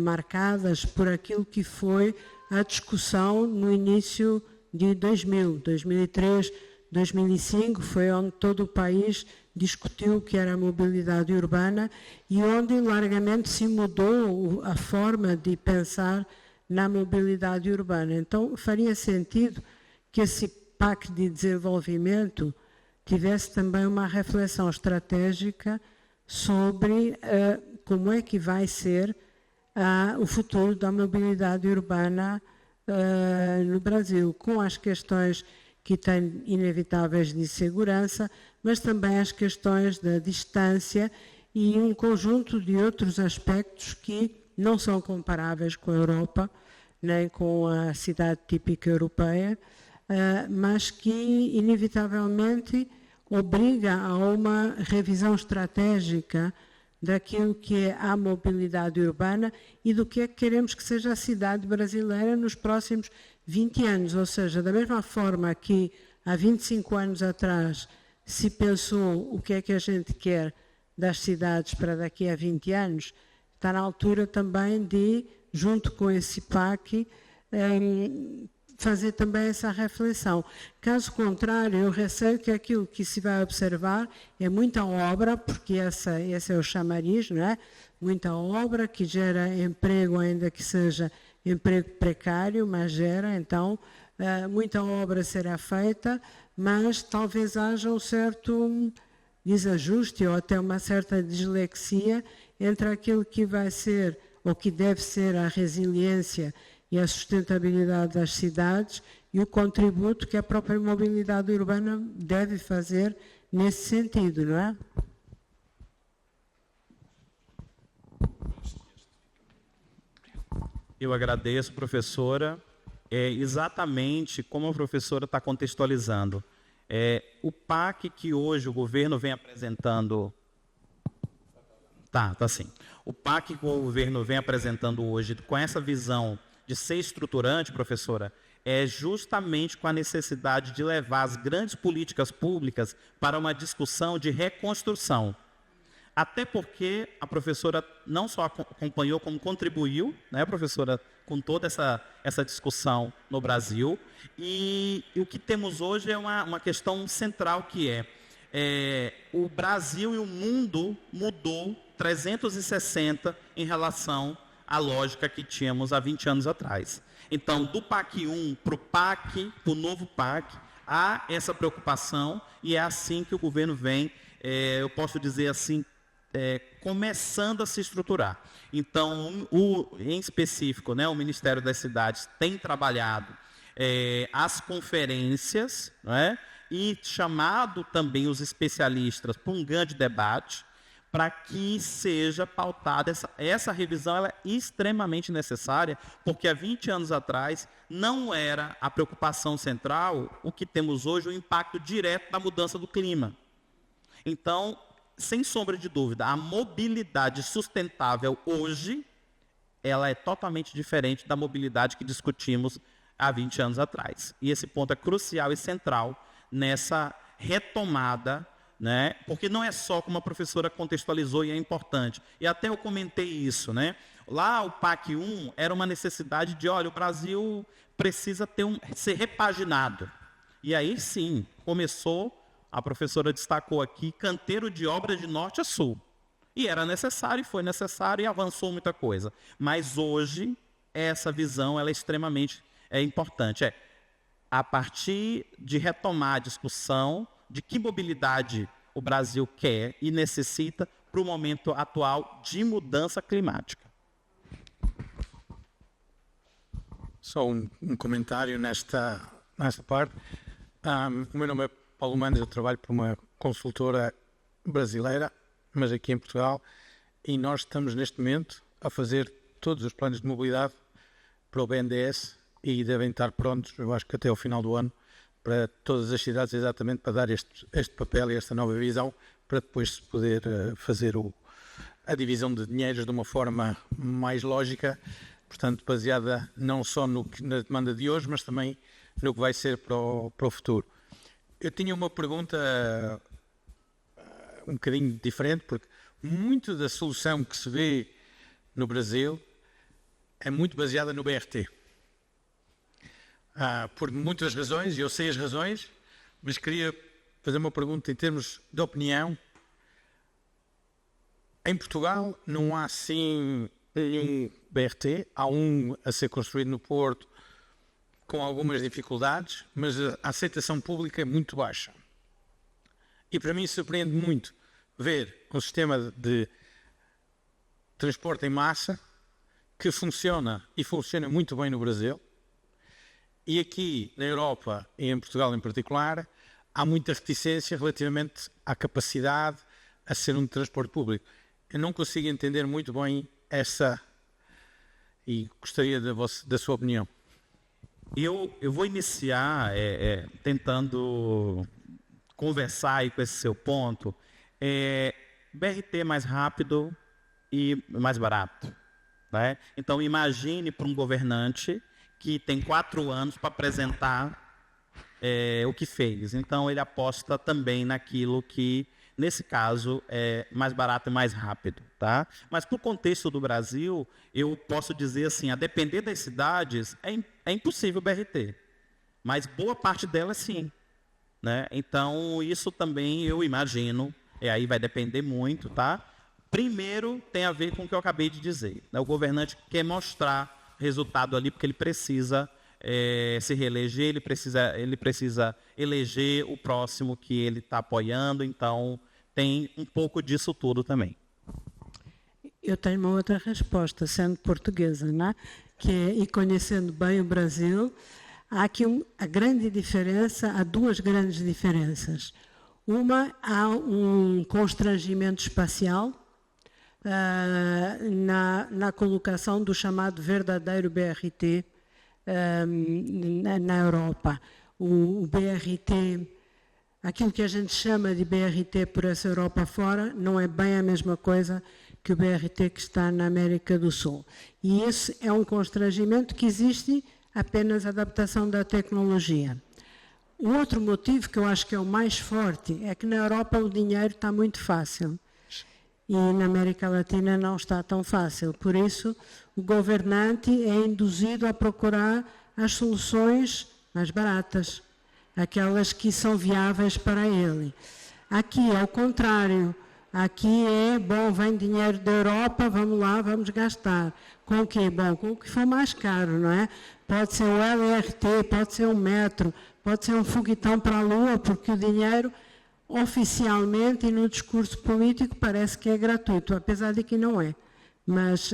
[SPEAKER 3] marcadas por aquilo que foi a discussão no início de 2003, 2005, foi onde todo o país discutiu o que era a mobilidade urbana e onde largamente se mudou a forma de pensar na mobilidade urbana. Então, faria sentido que esse pacto de desenvolvimento tivesse também uma reflexão estratégica sobre como é que vai ser o futuro da mobilidade urbana no Brasil, com as questões que têm inevitáveis de segurança, mas também as questões da distância e um conjunto de outros aspectos que não são comparáveis com a Europa, nem com a cidade típica europeia, mas que inevitavelmente obriga a uma revisão estratégica daquilo que é a mobilidade urbana e do que é que queremos que seja a cidade brasileira nos próximos 20 anos. Ou seja, da mesma forma que há 25 anos atrás se pensou o que é que a gente quer das cidades para daqui a 20 anos, está na altura também de, junto com esse PAC, fazer também essa reflexão. Caso contrário, eu receio que aquilo que se vai observar é muita obra, porque esse é o chamariz, não é? Muita obra que gera emprego, ainda que seja emprego precário, mas gera, então, muita obra será feita, mas talvez haja um certo desajuste ou até uma certa dislexia entre aquilo que vai ser, ou que deve ser a resiliência e a sustentabilidade das cidades e o contributo que a própria mobilidade urbana deve fazer nesse sentido, não é?
[SPEAKER 2] Eu agradeço, professora. É exatamente como a professora está contextualizando. O PAC que hoje o governo vem apresentando... Tá sim. O PAC que o governo vem apresentando hoje, com essa visão de ser estruturante, professora, é justamente com a necessidade de levar as grandes políticas públicas para uma discussão de reconstrução. Até porque a professora não só acompanhou, como contribuiu, né, professora, com toda essa discussão no Brasil. E o que temos hoje é uma questão central, que o Brasil e o mundo mudou 360 em relação à lógica que tínhamos há 20 anos atrás. Então, do PAC 1 para o PAC, para o novo PAC, há essa preocupação e é assim que o governo vem, eu posso dizer assim, começando a se estruturar. Então, em específico, né, o Ministério das Cidades tem trabalhado as conferências, né, e chamado também os especialistas para um grande debate, para que seja pautada essa revisão. Ela é extremamente necessária, porque há 20 anos atrás não era a preocupação central o que temos hoje, o impacto direto da mudança do clima. Então, sem sombra de dúvida, a mobilidade sustentável hoje, ela é totalmente diferente da mobilidade que discutimos há 20 anos atrás. E esse ponto é crucial e central nessa retomada, né? Porque não é só como a professora contextualizou e é importante. E até eu comentei isso, né? Lá o PAC 1 era uma necessidade de, olha, o Brasil precisa ser repaginado. E aí sim, começou, a professora destacou aqui, canteiro de obras de norte a sul. E era necessário, foi necessário e avançou muita coisa. Mas hoje, essa visão ela é extremamente importante. A partir de retomar a discussão de que mobilidade o Brasil quer e necessita para o momento atual de mudança climática.
[SPEAKER 4] Só um comentário nesta parte. O meu nome é Paulo Mendes, eu trabalho para uma consultora brasileira, mas aqui em Portugal, e nós estamos neste momento a fazer todos os planos de mobilidade para o BNDES e devem estar prontos, eu acho que até ao final do ano, para todas as cidades, exatamente para dar este papel e esta nova visão, para depois se poder fazer a divisão de dinheiros de uma forma mais lógica, portanto baseada não só na demanda de hoje, mas também no que vai ser para o futuro. Eu tinha uma pergunta um bocadinho diferente, porque muito da solução que se vê no Brasil é muito baseada no BRT. Por muitas razões, e eu sei as razões, mas queria fazer uma pergunta em termos de opinião. Em Portugal não há sim nenhum BRT, há um a ser construído no Porto com algumas dificuldades, mas a aceitação pública é muito baixa. E para mim surpreende muito ver um sistema de transporte em massa que funciona e funciona muito bem no Brasil, e aqui na Europa e em Portugal em particular há muita reticência relativamente à capacidade a ser um transporte público. Eu não consigo entender muito bem essa, e gostaria da sua opinião.
[SPEAKER 2] Eu vou iniciar tentando conversar aí com esse seu ponto. BRT mais rápido e mais barato, né? Então imagine para um governante que tem 4 anos para apresentar o que fez. Então ele aposta também naquilo que, nesse caso, é mais barato e mais rápido, tá? Mas para o contexto do Brasil, eu posso dizer assim, a depender das cidades, é impossível o BRT. Mas boa parte delas sim, né? Então isso também eu imagino, aí vai depender muito, tá? Primeiro tem a ver com o que eu acabei de dizer, né? O governante quer mostrar resultado ali porque ele precisa se reeleger, ele precisa eleger o próximo que ele está apoiando, então tem um pouco disso tudo também.
[SPEAKER 3] Eu tenho uma outra resposta, sendo portuguesa, né? E conhecendo bem o Brasil, há aqui há duas grandes diferenças. Uma, há um constrangimento espacial na colocação do chamado verdadeiro BRT na Europa. O BRT, aquilo que a gente chama de BRT por essa Europa fora, não é bem a mesma coisa que o BRT que está na América do Sul. E esse é um constrangimento que existe, apenas adaptação da tecnologia. O outro motivo, que eu acho que é o mais forte, é que na Europa o dinheiro está muito fácil. E na América Latina não está tão fácil. Por isso, o governante é induzido a procurar as soluções mais baratas, aquelas que são viáveis para ele. Aqui é o contrário. Aqui vem dinheiro da Europa, vamos lá, vamos gastar. Com o quê? Bom, com o que for mais caro, não é? Pode ser o LRT, pode ser um metro, pode ser um foguetão para a Lua, porque o dinheiro, oficialmente e no discurso político, parece que é gratuito, apesar de que não é. Mas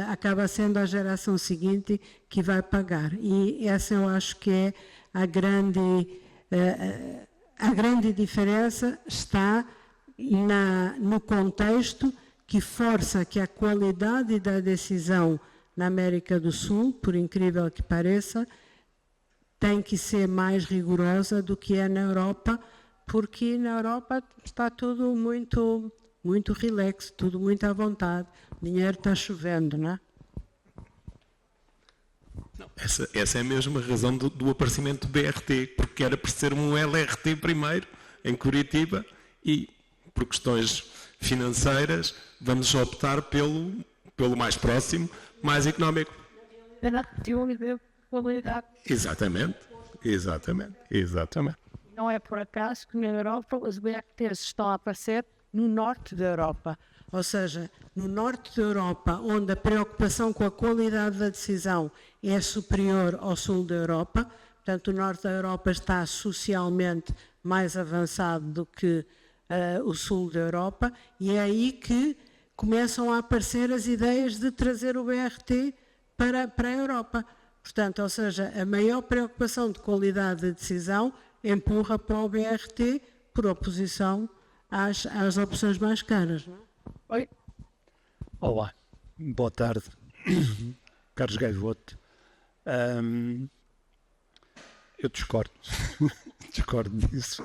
[SPEAKER 3] acaba sendo a geração seguinte que vai pagar. E essa eu acho que é a grande diferença, está no contexto que força que a qualidade da decisão na América do Sul, por incrível que pareça, tem que ser mais rigorosa do que é na Europa, porque na Europa está tudo muito, muito relax, tudo muito à vontade. O dinheiro está chovendo, não é?
[SPEAKER 1] Não, essa é a mesma razão do aparecimento do BRT, porque era para ser um LRT primeiro, em Curitiba, e por questões financeiras vamos optar pelo mais próximo, mais económico. Exatamente.
[SPEAKER 5] Não é por acaso que na Europa os BRTs estão a aparecer no norte da Europa.
[SPEAKER 3] Ou seja, no norte da Europa, onde a preocupação com a qualidade da decisão é superior ao sul da Europa, portanto o norte da Europa está socialmente mais avançado do que o sul da Europa, e é aí que começam a aparecer as ideias de trazer o BRT para a Europa, Portanto, ou seja, a maior preocupação de qualidade de decisão empurra para o BRT por oposição às opções mais caras. Não é?
[SPEAKER 5] Oi?
[SPEAKER 6] Olá, boa tarde, Carlos Gaivoto. Eu discordo, discordo disso.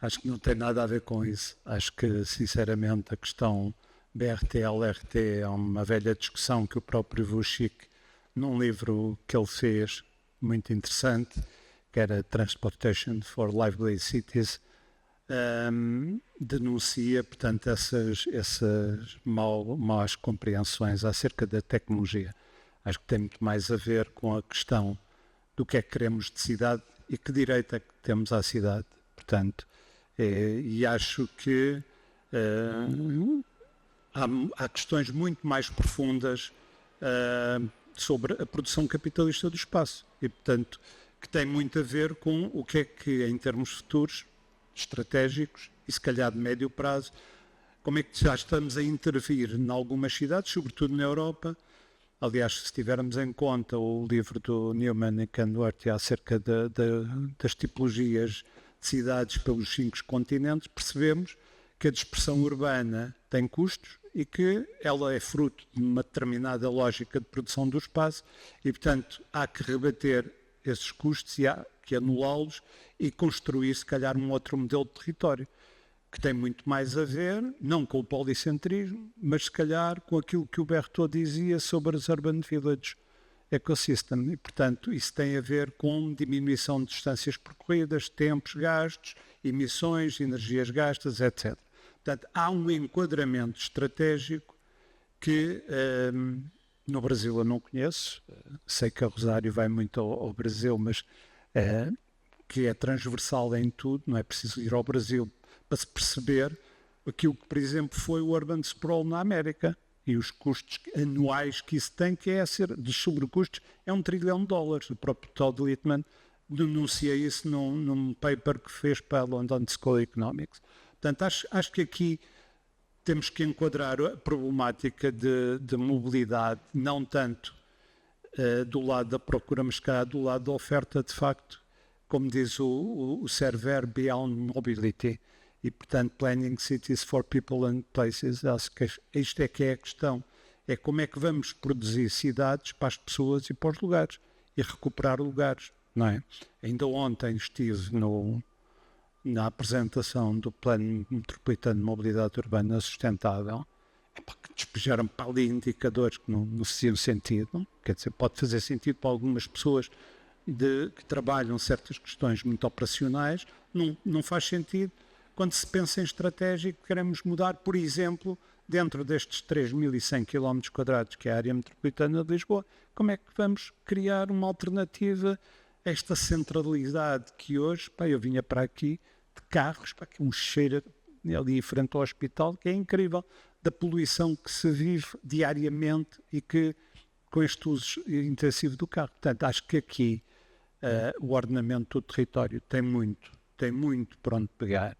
[SPEAKER 6] Acho que não tem nada a ver com isso. Acho que, sinceramente, a questão BRT-LRT é uma velha discussão que o próprio Vucic, num livro que ele fez, muito interessante, que era Transportation for Lively Cities, denuncia, portanto, essas más compreensões acerca da tecnologia. Acho que tem muito mais a ver com a questão do que é que queremos de cidade e que direito é que temos à cidade. Portanto, e acho que há questões muito mais profundas sobre a produção capitalista do espaço e, portanto, que tem muito a ver com o que é que, em termos futuros, estratégicos e se calhar de médio prazo, como é que já estamos a intervir em algumas cidades, sobretudo na Europa. Aliás, se tivermos em conta o livro do Newman e Kenworthy acerca das tipologias de cidades pelos 5 continentes, percebemos que a dispersão urbana tem custos e que ela é fruto de uma determinada lógica de produção do espaço e, portanto, há que rebater esses custos e há que anulá-los e construir, se calhar, um outro modelo de território que tem muito mais a ver, não com o policentrismo, mas se calhar com aquilo que o Berthaud dizia sobre os Urban Village Ecosystem. E, portanto, isso tem a ver com diminuição de distâncias percorridas, tempos gastos, emissões, energias gastas, etc. Portanto, há um enquadramento estratégico que no Brasil eu não conheço, sei que a Rosário vai muito ao Brasil, mas que é transversal em tudo, não é preciso ir ao Brasil para se perceber aquilo que, por exemplo, foi o Urban Sprawl na América e os custos anuais que isso tem, que é dos sobrecustos, é $1 trilhão. O próprio Todd Littman denuncia isso num paper que fez para a London School of Economics. Portanto, acho que aqui temos que enquadrar a problemática de mobilidade, não tanto do lado da procura, mas cá do lado da oferta, de facto, como diz o Server, Beyond Mobility. E, portanto, Planning Cities for People and Places. Acho que isto é que é a questão. É como é que vamos produzir cidades para as pessoas e para os lugares. E recuperar lugares, não é? Ainda ontem estive na apresentação do Plano Metropolitano de Mobilidade Urbana Sustentável, que despejaram para ali indicadores que não faziam sentido. Não? Quer dizer, pode fazer sentido para algumas pessoas que trabalham certas questões muito operacionais, não faz sentido. Quando se pensa em estratégico, queremos mudar, por exemplo, dentro destes 3.100 km², que é a área metropolitana de Lisboa, como é que vamos criar uma alternativa a esta centralidade que hoje, eu vinha para aqui de carros, que um cheiro ali em frente ao hospital, que é incrível, da poluição que se vive diariamente e que com este uso intensivo do carro. Portanto, acho que aqui o ordenamento do território tem muito por onde pegar.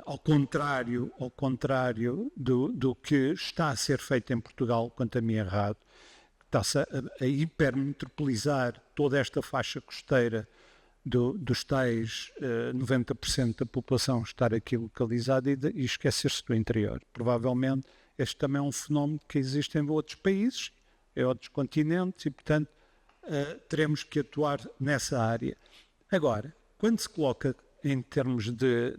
[SPEAKER 6] Ao contrário do que está a ser feito em Portugal, quanto a mim errado, está-se a hipermetropolizar toda esta faixa costeira dos tais 90% da população estar aqui localizada e esquecer-se do interior. Provavelmente este também é um fenómeno que existe em outros países, em outros continentes e, portanto, teremos que atuar nessa área. Agora, quando se coloca em termos de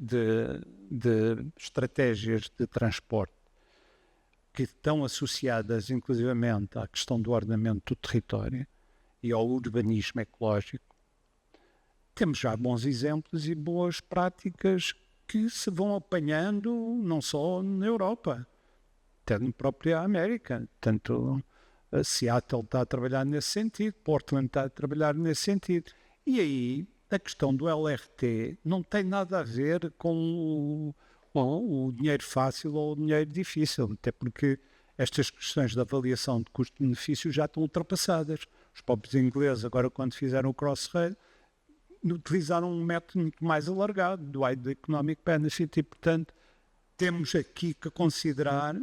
[SPEAKER 6] estratégias de transporte que estão associadas inclusivamente à questão do ordenamento do território e ao urbanismo ecológico, temos já bons exemplos e boas práticas que se vão apanhando não só na Europa, até na própria América. Tanto Seattle está a trabalhar nesse sentido, Portland está a trabalhar nesse sentido. E aí a questão do LRT não tem nada a ver com o dinheiro fácil ou o dinheiro difícil, até porque estas questões de avaliação de custo-benefício já estão ultrapassadas. Os próprios ingleses, agora quando fizeram o Crossrail, utilizaram um método muito mais alargado, do Wide Economic Benefit, e portanto temos aqui que considerar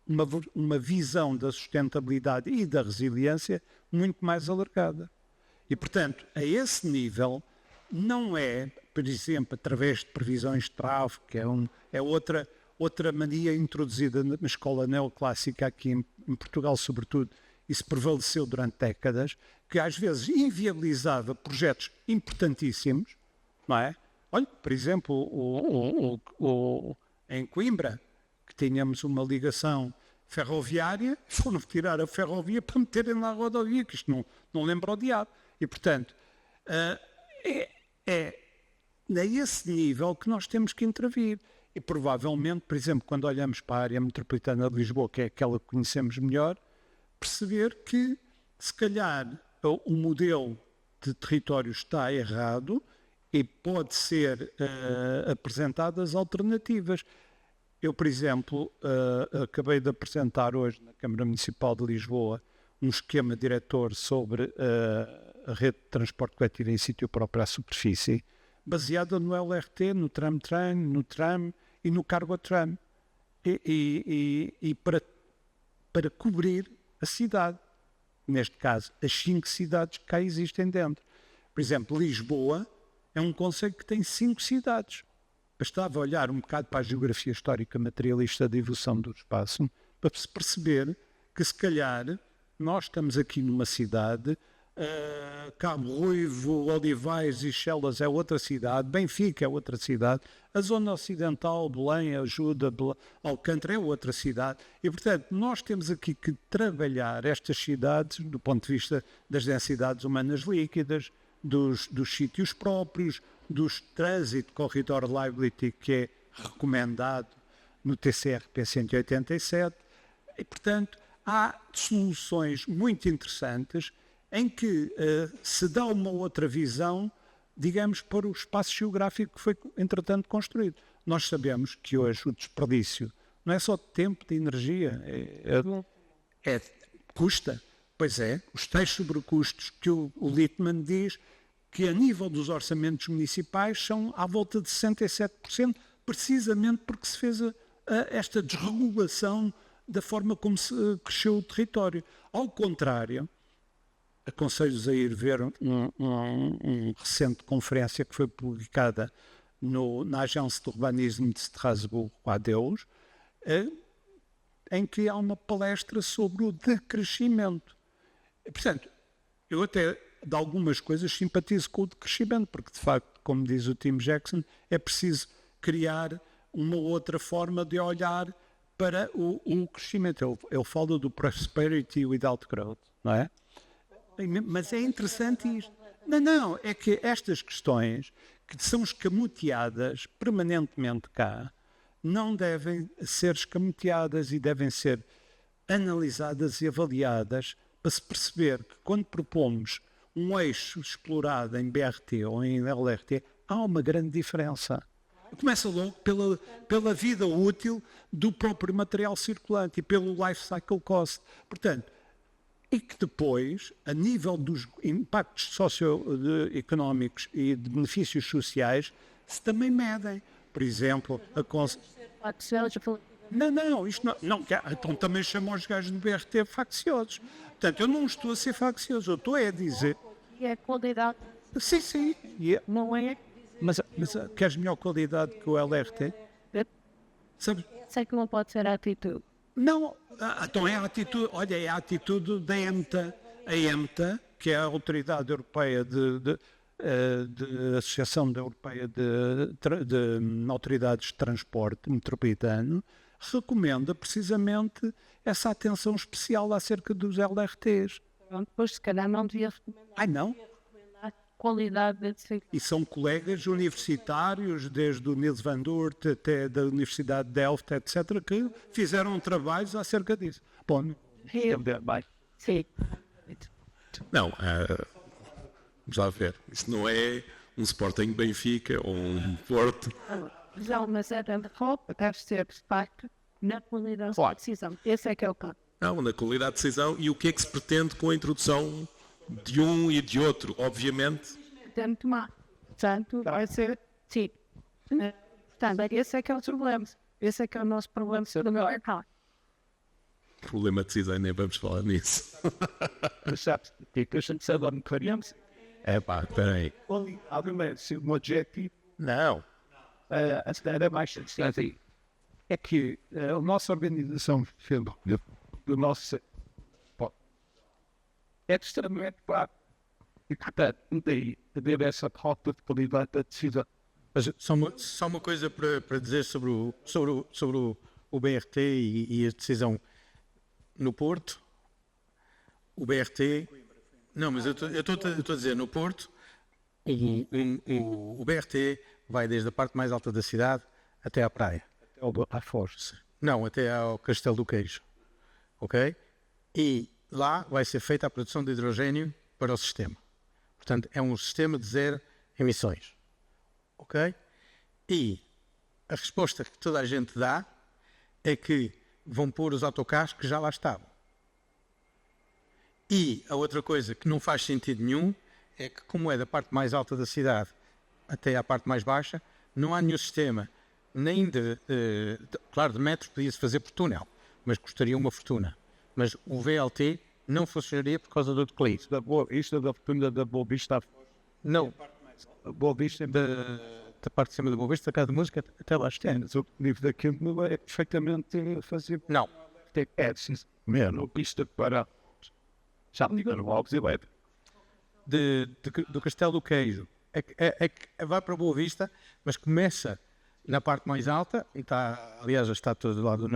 [SPEAKER 6] uma visão da sustentabilidade e da resiliência muito mais alargada. E, portanto, a esse nível, não é, por exemplo, através de previsões de tráfego, que é outra mania introduzida na escola neoclássica aqui em Portugal, sobretudo, e se prevaleceu durante décadas, que às vezes inviabilizava projetos importantíssimos, não é? Olha, por exemplo, em Coimbra, que tínhamos uma ligação ferroviária, foram tirar a ferrovia para meterem lá a rodovia, que isto não lembra o diabo. E, portanto, é a esse nível que nós temos que intervir. E, provavelmente, por exemplo, quando olhamos para a área metropolitana de Lisboa, que é aquela que conhecemos melhor, perceber que, se calhar, o modelo de território está errado e pode ser apresentadas alternativas. Eu, por exemplo, acabei de apresentar hoje na Câmara Municipal de Lisboa um esquema diretor sobre a rede de transporte coletivo em sítio próprio à superfície, baseada no LRT, no tram-tram, no tram e no cargo-tram, e para cobrir a cidade. Neste caso, as 5 cidades que cá existem dentro. Por exemplo, Lisboa é um conceito que tem 5 cidades. Bastava olhar um bocado para a geografia histórica materialista da evolução do espaço para se perceber que, se calhar, nós estamos aqui numa cidade, Cabo Ruivo, Olivais e Chelas é outra cidade, Benfica é outra cidade, a zona ocidental, Belém, Ajuda, Alcântara é outra cidade. E, portanto, nós temos aqui que trabalhar estas cidades do ponto de vista das densidades humanas líquidas, dos sítios próprios, dos Transit Corridor Liability, que é recomendado no TCRP 187. E, portanto, há soluções muito interessantes em que se dá uma outra visão, digamos, para o espaço geográfico que foi, entretanto, construído. Nós sabemos que hoje o desperdício não é só de tempo, de energia, custa. Pois é, os tais sobrecustos que o Littmann diz que a nível dos orçamentos municipais são à volta de 67%, precisamente porque se fez esta desregulação da forma como se cresceu o território. Ao contrário, aconselho-vos a ir ver uma recente conferência que foi publicada na Agência de Urbanismo de Strasbourg, ADEUS, em que há uma palestra sobre o decrescimento. Portanto, eu até de algumas coisas simpatizo com o decrescimento, porque de facto, como diz o Tim Jackson, é preciso criar uma outra forma de olhar para o crescimento. Ele fala do prosperity without growth, não é? Mas é interessante isto. Não, é que estas questões que são escamoteadas permanentemente cá, não devem ser escamoteadas e devem ser analisadas e avaliadas para se perceber que quando propomos um eixo explorado em BRT ou em LRT, há uma grande diferença. Começa logo pela vida útil do próprio material circulante e pelo life cycle cost. Portanto, e que depois, a nível dos impactos socioeconómicos e de benefícios sociais, se também medem. Por exemplo, Não, isto não. Então também chamam os gajos do BRT facciosos. Portanto, eu não estou a ser faccioso, eu estou a dizer...
[SPEAKER 5] E a qualidade
[SPEAKER 6] Sim.
[SPEAKER 5] não é...
[SPEAKER 6] Mas queres melhor qualidade que o LRT? Sabe?
[SPEAKER 5] Sei que não pode ser a atitude.
[SPEAKER 6] Não, então é a atitude, olha, é a atitude da EMTA. A EMTA, que é a Autoridade Europeia de Associação Europeia de Autoridades de Transporte Metropolitano, recomenda precisamente essa atenção especial acerca dos LRTs.
[SPEAKER 5] Depois, se calhar, não devia recomendar.
[SPEAKER 6] Ai, não?
[SPEAKER 5] Qualidade de...
[SPEAKER 6] E são colegas universitários, desde o Niels van Dort até da Universidade de Delft, etc., que fizeram trabalhos acerca disso. Bom,
[SPEAKER 5] Sim.
[SPEAKER 1] Não, vamos lá ver. Isso não é um Sporting Benfica ou um Porto.
[SPEAKER 5] Já há uma certa roupa deve ser de facto na qualidade da decisão. Esse é que é o caso.
[SPEAKER 1] Não, na qualidade de decisão e o que é que se pretende com a introdução de um e de outro, obviamente.
[SPEAKER 5] Tem que tomar. Portanto, vai ser... Sim. Portanto, esse é que é o problema. Esse é que é o nosso problema.
[SPEAKER 1] problematizei, nem vamos falar nisso.
[SPEAKER 7] Percebes? Que a gente sabe onde queremos.
[SPEAKER 1] Espera aí.
[SPEAKER 7] Obviamente, se o objetivo
[SPEAKER 4] Não.
[SPEAKER 7] a cidade é mais assim, é que a nossa organização do nosso pô, é extremamente claro. E, portanto, daí haver essa falta de qualidade da decisão.
[SPEAKER 4] Mas só uma coisa para dizer sobre o BRT e a decisão no Porto. O BRT... Não, mas eu estou a dizer, no Porto, o BRT vai desde a parte mais alta da cidade até à praia.
[SPEAKER 7] À força.
[SPEAKER 4] Não, até ao Castelo do Queijo. Ok? E lá vai ser feita a produção de hidrogênio para o sistema. Portanto, é um sistema de zero emissões. Ok? E a resposta que toda a gente dá é que vão pôr os autocarros que já lá estavam. E a outra coisa que não faz sentido nenhum é que, como é da parte mais alta da cidade até à parte mais baixa, não há nenhum sistema, nem claro, de metro podia-se fazer por túnel, mas custaria uma fortuna. Mas o VLT não funcionaria por causa do declive.
[SPEAKER 7] Isto é da fortuna da Boa Vista.
[SPEAKER 4] Não,
[SPEAKER 7] A Boa Vista
[SPEAKER 4] da parte de cima da Boa Vista, da Casa de Música, até lá está.
[SPEAKER 7] o livro daquilo é perfeitamente fazer.
[SPEAKER 4] Não,
[SPEAKER 7] É preciso mesmo pista para. Já me ligaram logo e leve.
[SPEAKER 4] do Castelo do Queijo. É que vai para a Boa Vista, mas começa na parte mais alta, e está, aliás, a estátua do lado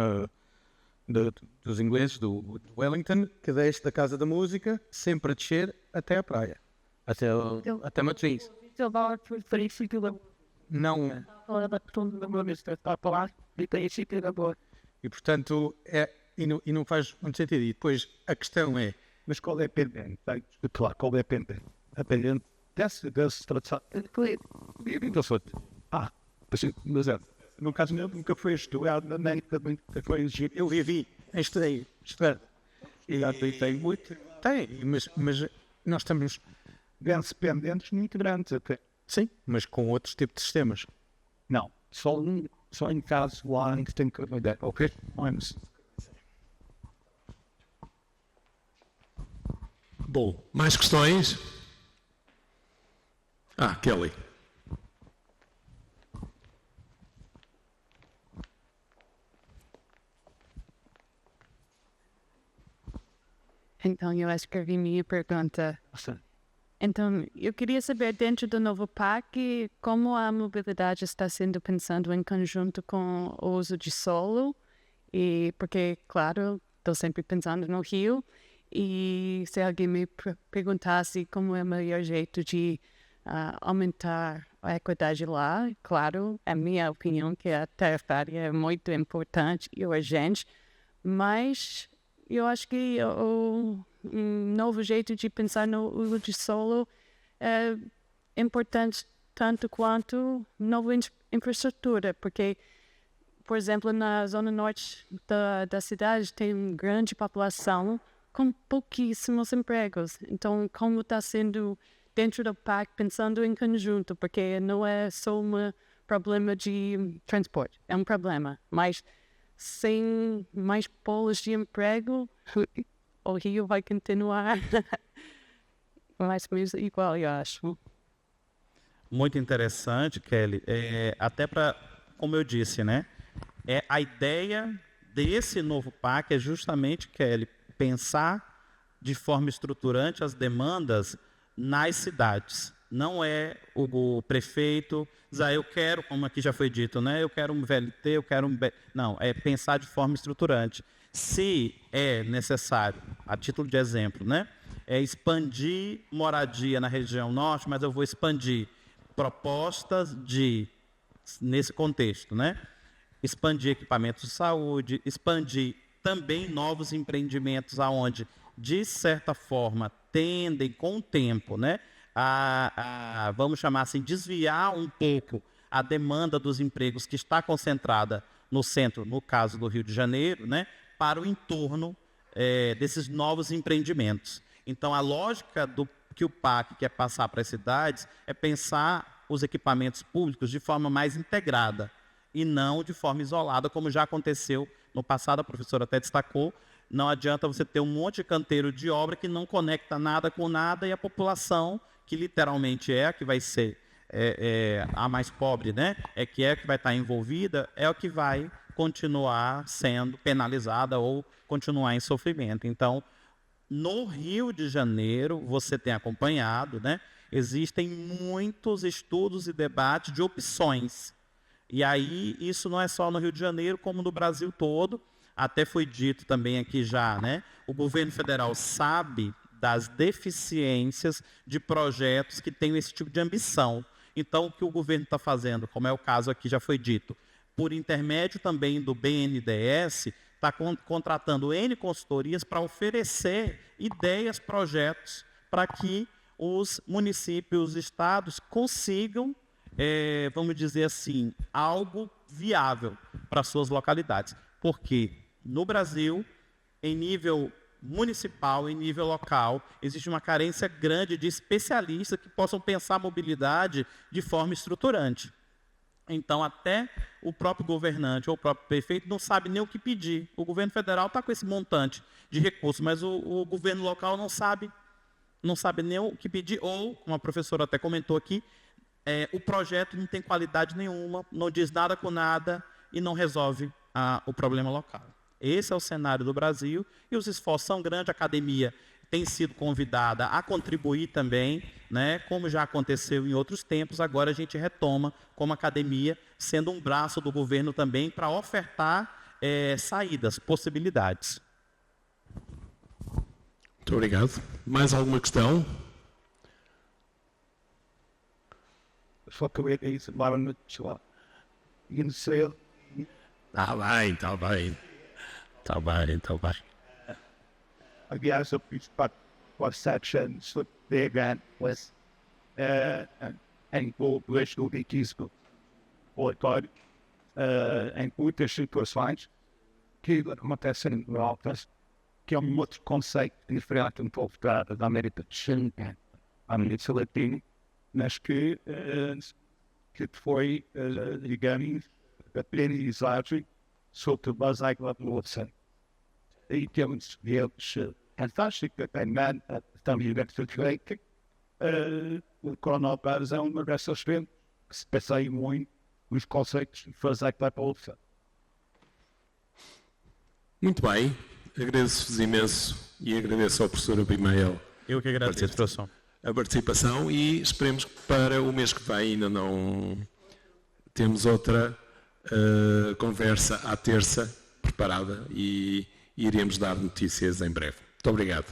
[SPEAKER 4] dos ingleses, do Wellington, que desce da Casa da Música, sempre a descer até à praia, até Matosinhos.
[SPEAKER 7] Eu vou para o sítio da
[SPEAKER 4] Não,
[SPEAKER 7] Boa Vista. Está para lá e tem o sítio da Boa.
[SPEAKER 4] e portanto, e não faz muito sentido. E depois a questão é,
[SPEAKER 7] Mas qual é a pendente? Claro, qual é a pendente? A pendente desse traçado. Mas no caso meu, nunca foi estudado, nem também foi exigido.
[SPEAKER 4] eu vivi, estudei,
[SPEAKER 7] E tem muito.
[SPEAKER 4] tem, mas nós estamos,
[SPEAKER 7] Vence pendentes muito grandes até.
[SPEAKER 4] sim, mas com outros tipos de sistemas.
[SPEAKER 7] Não, só em casos lá em que tem que cuidar. Ok? Vamos.
[SPEAKER 1] Bom, mais questões? Kelly.
[SPEAKER 8] Então, eu escrevi minha pergunta. Então, eu queria saber, dentro do novo PAC, como a mobilidade está sendo pensado em conjunto com o uso de solo, e porque, claro, estou sempre pensando no Rio, e se alguém me perguntasse como é o melhor jeito de aumentar a equidade lá, claro, é a minha opinião que a tarifária é muito importante e urgente, mas eu acho que o novo jeito de pensar no uso de solo é importante tanto quanto nova infraestrutura, porque, por exemplo, na zona norte da cidade tem grande população com pouquíssimos empregos. Então, como está sendo dentro do PAC, pensando em conjunto, porque não é só um problema de transporte, é um problema, mas sem mais polos de emprego, o Rio vai continuar mais ou menos igual, eu acho.
[SPEAKER 2] Muito interessante, Kelly. Até para, como eu disse, né? A ideia desse novo PAC é justamente, Kelly, pensar de forma estruturante as demandas nas cidades. Não é o prefeito dizer, eu quero, como aqui já foi dito, né? Eu quero um VLT, eu quero um... Não, é pensar de forma estruturante. Se é necessário, a título de exemplo, né? É expandir moradia na região norte, mas eu vou expandir propostas nesse contexto, né? Expandir equipamentos de saúde, expandir também novos empreendimentos aonde, de certa forma, tendem com o tempo, né? Vamos chamar assim, desviar um pouco a demanda dos empregos que está concentrada no centro, no caso do Rio de Janeiro, né, para o entorno desses novos empreendimentos. Então, a lógica que o PAC quer passar para as cidades é pensar os equipamentos públicos de forma mais integrada e não de forma isolada, como já aconteceu no passado, a professora até destacou, Não adianta você ter um monte de canteiro de obra que não conecta nada com nada e a população, que literalmente é a que vai ser a mais pobre, né? Que vai estar envolvida, é o que vai continuar sendo penalizada ou continuar em sofrimento. Então, no Rio de Janeiro, você tem acompanhado, né? Existem muitos estudos e debates de opções. E aí, isso não é só no Rio de Janeiro, como no Brasil todo. Até foi dito também aqui já, né? O governo federal sabe das deficiências de projetos que têm esse tipo de ambição. Então, o que o governo está fazendo, como é o caso aqui, já foi dito, por intermédio também do BNDES, está contratando N consultorias para oferecer ideias, projetos, para que os municípios, os estados consigam, vamos dizer assim, algo viável para suas localidades. Porque no Brasil, em nível municipal, em nível local, existe uma carência grande de especialistas que possam pensar a mobilidade de forma estruturante. Então, até o próprio governante ou o próprio prefeito não sabe nem o que pedir. O governo federal está com esse montante de recursos, mas o governo local não sabe nem o que pedir, ou, como a professora até comentou aqui, o projeto não tem qualidade nenhuma, não diz nada com nada e não resolve o problema local. Esse é o cenário do Brasil e os esforços são grandes. A academia tem sido convidada a contribuir também, né, como já aconteceu em outros tempos. Agora a gente retoma como academia, sendo um braço do governo também para ofertar saídas, possibilidades.
[SPEAKER 1] Muito obrigado. Mais alguma questão?
[SPEAKER 7] Só que eu ia dizer,
[SPEAKER 1] Está bem.
[SPEAKER 7] aliás, eu fiz parte das sections do evento, was em público do litismo oratório, em muitas situações que acontecem em Altas, que é um outro conceito diferente um pouco da América do Sul, a América Latina, mas que foi, digamos, aprendizagem sobre a base da evolução. E temos eles fantásticos, também deve feito. O coronavirus é uma dessas vezes que se pensa muito nos conceitos de fazer a evolução.
[SPEAKER 1] Muito bem. Agradeço-vos imenso e agradeço ao professor Abimael
[SPEAKER 2] Eu que agradeço, professor.
[SPEAKER 1] a participação e esperemos que para o mês que vem ainda não temos outra conversa à terça preparada e iremos dar notícias em breve. Muito obrigado.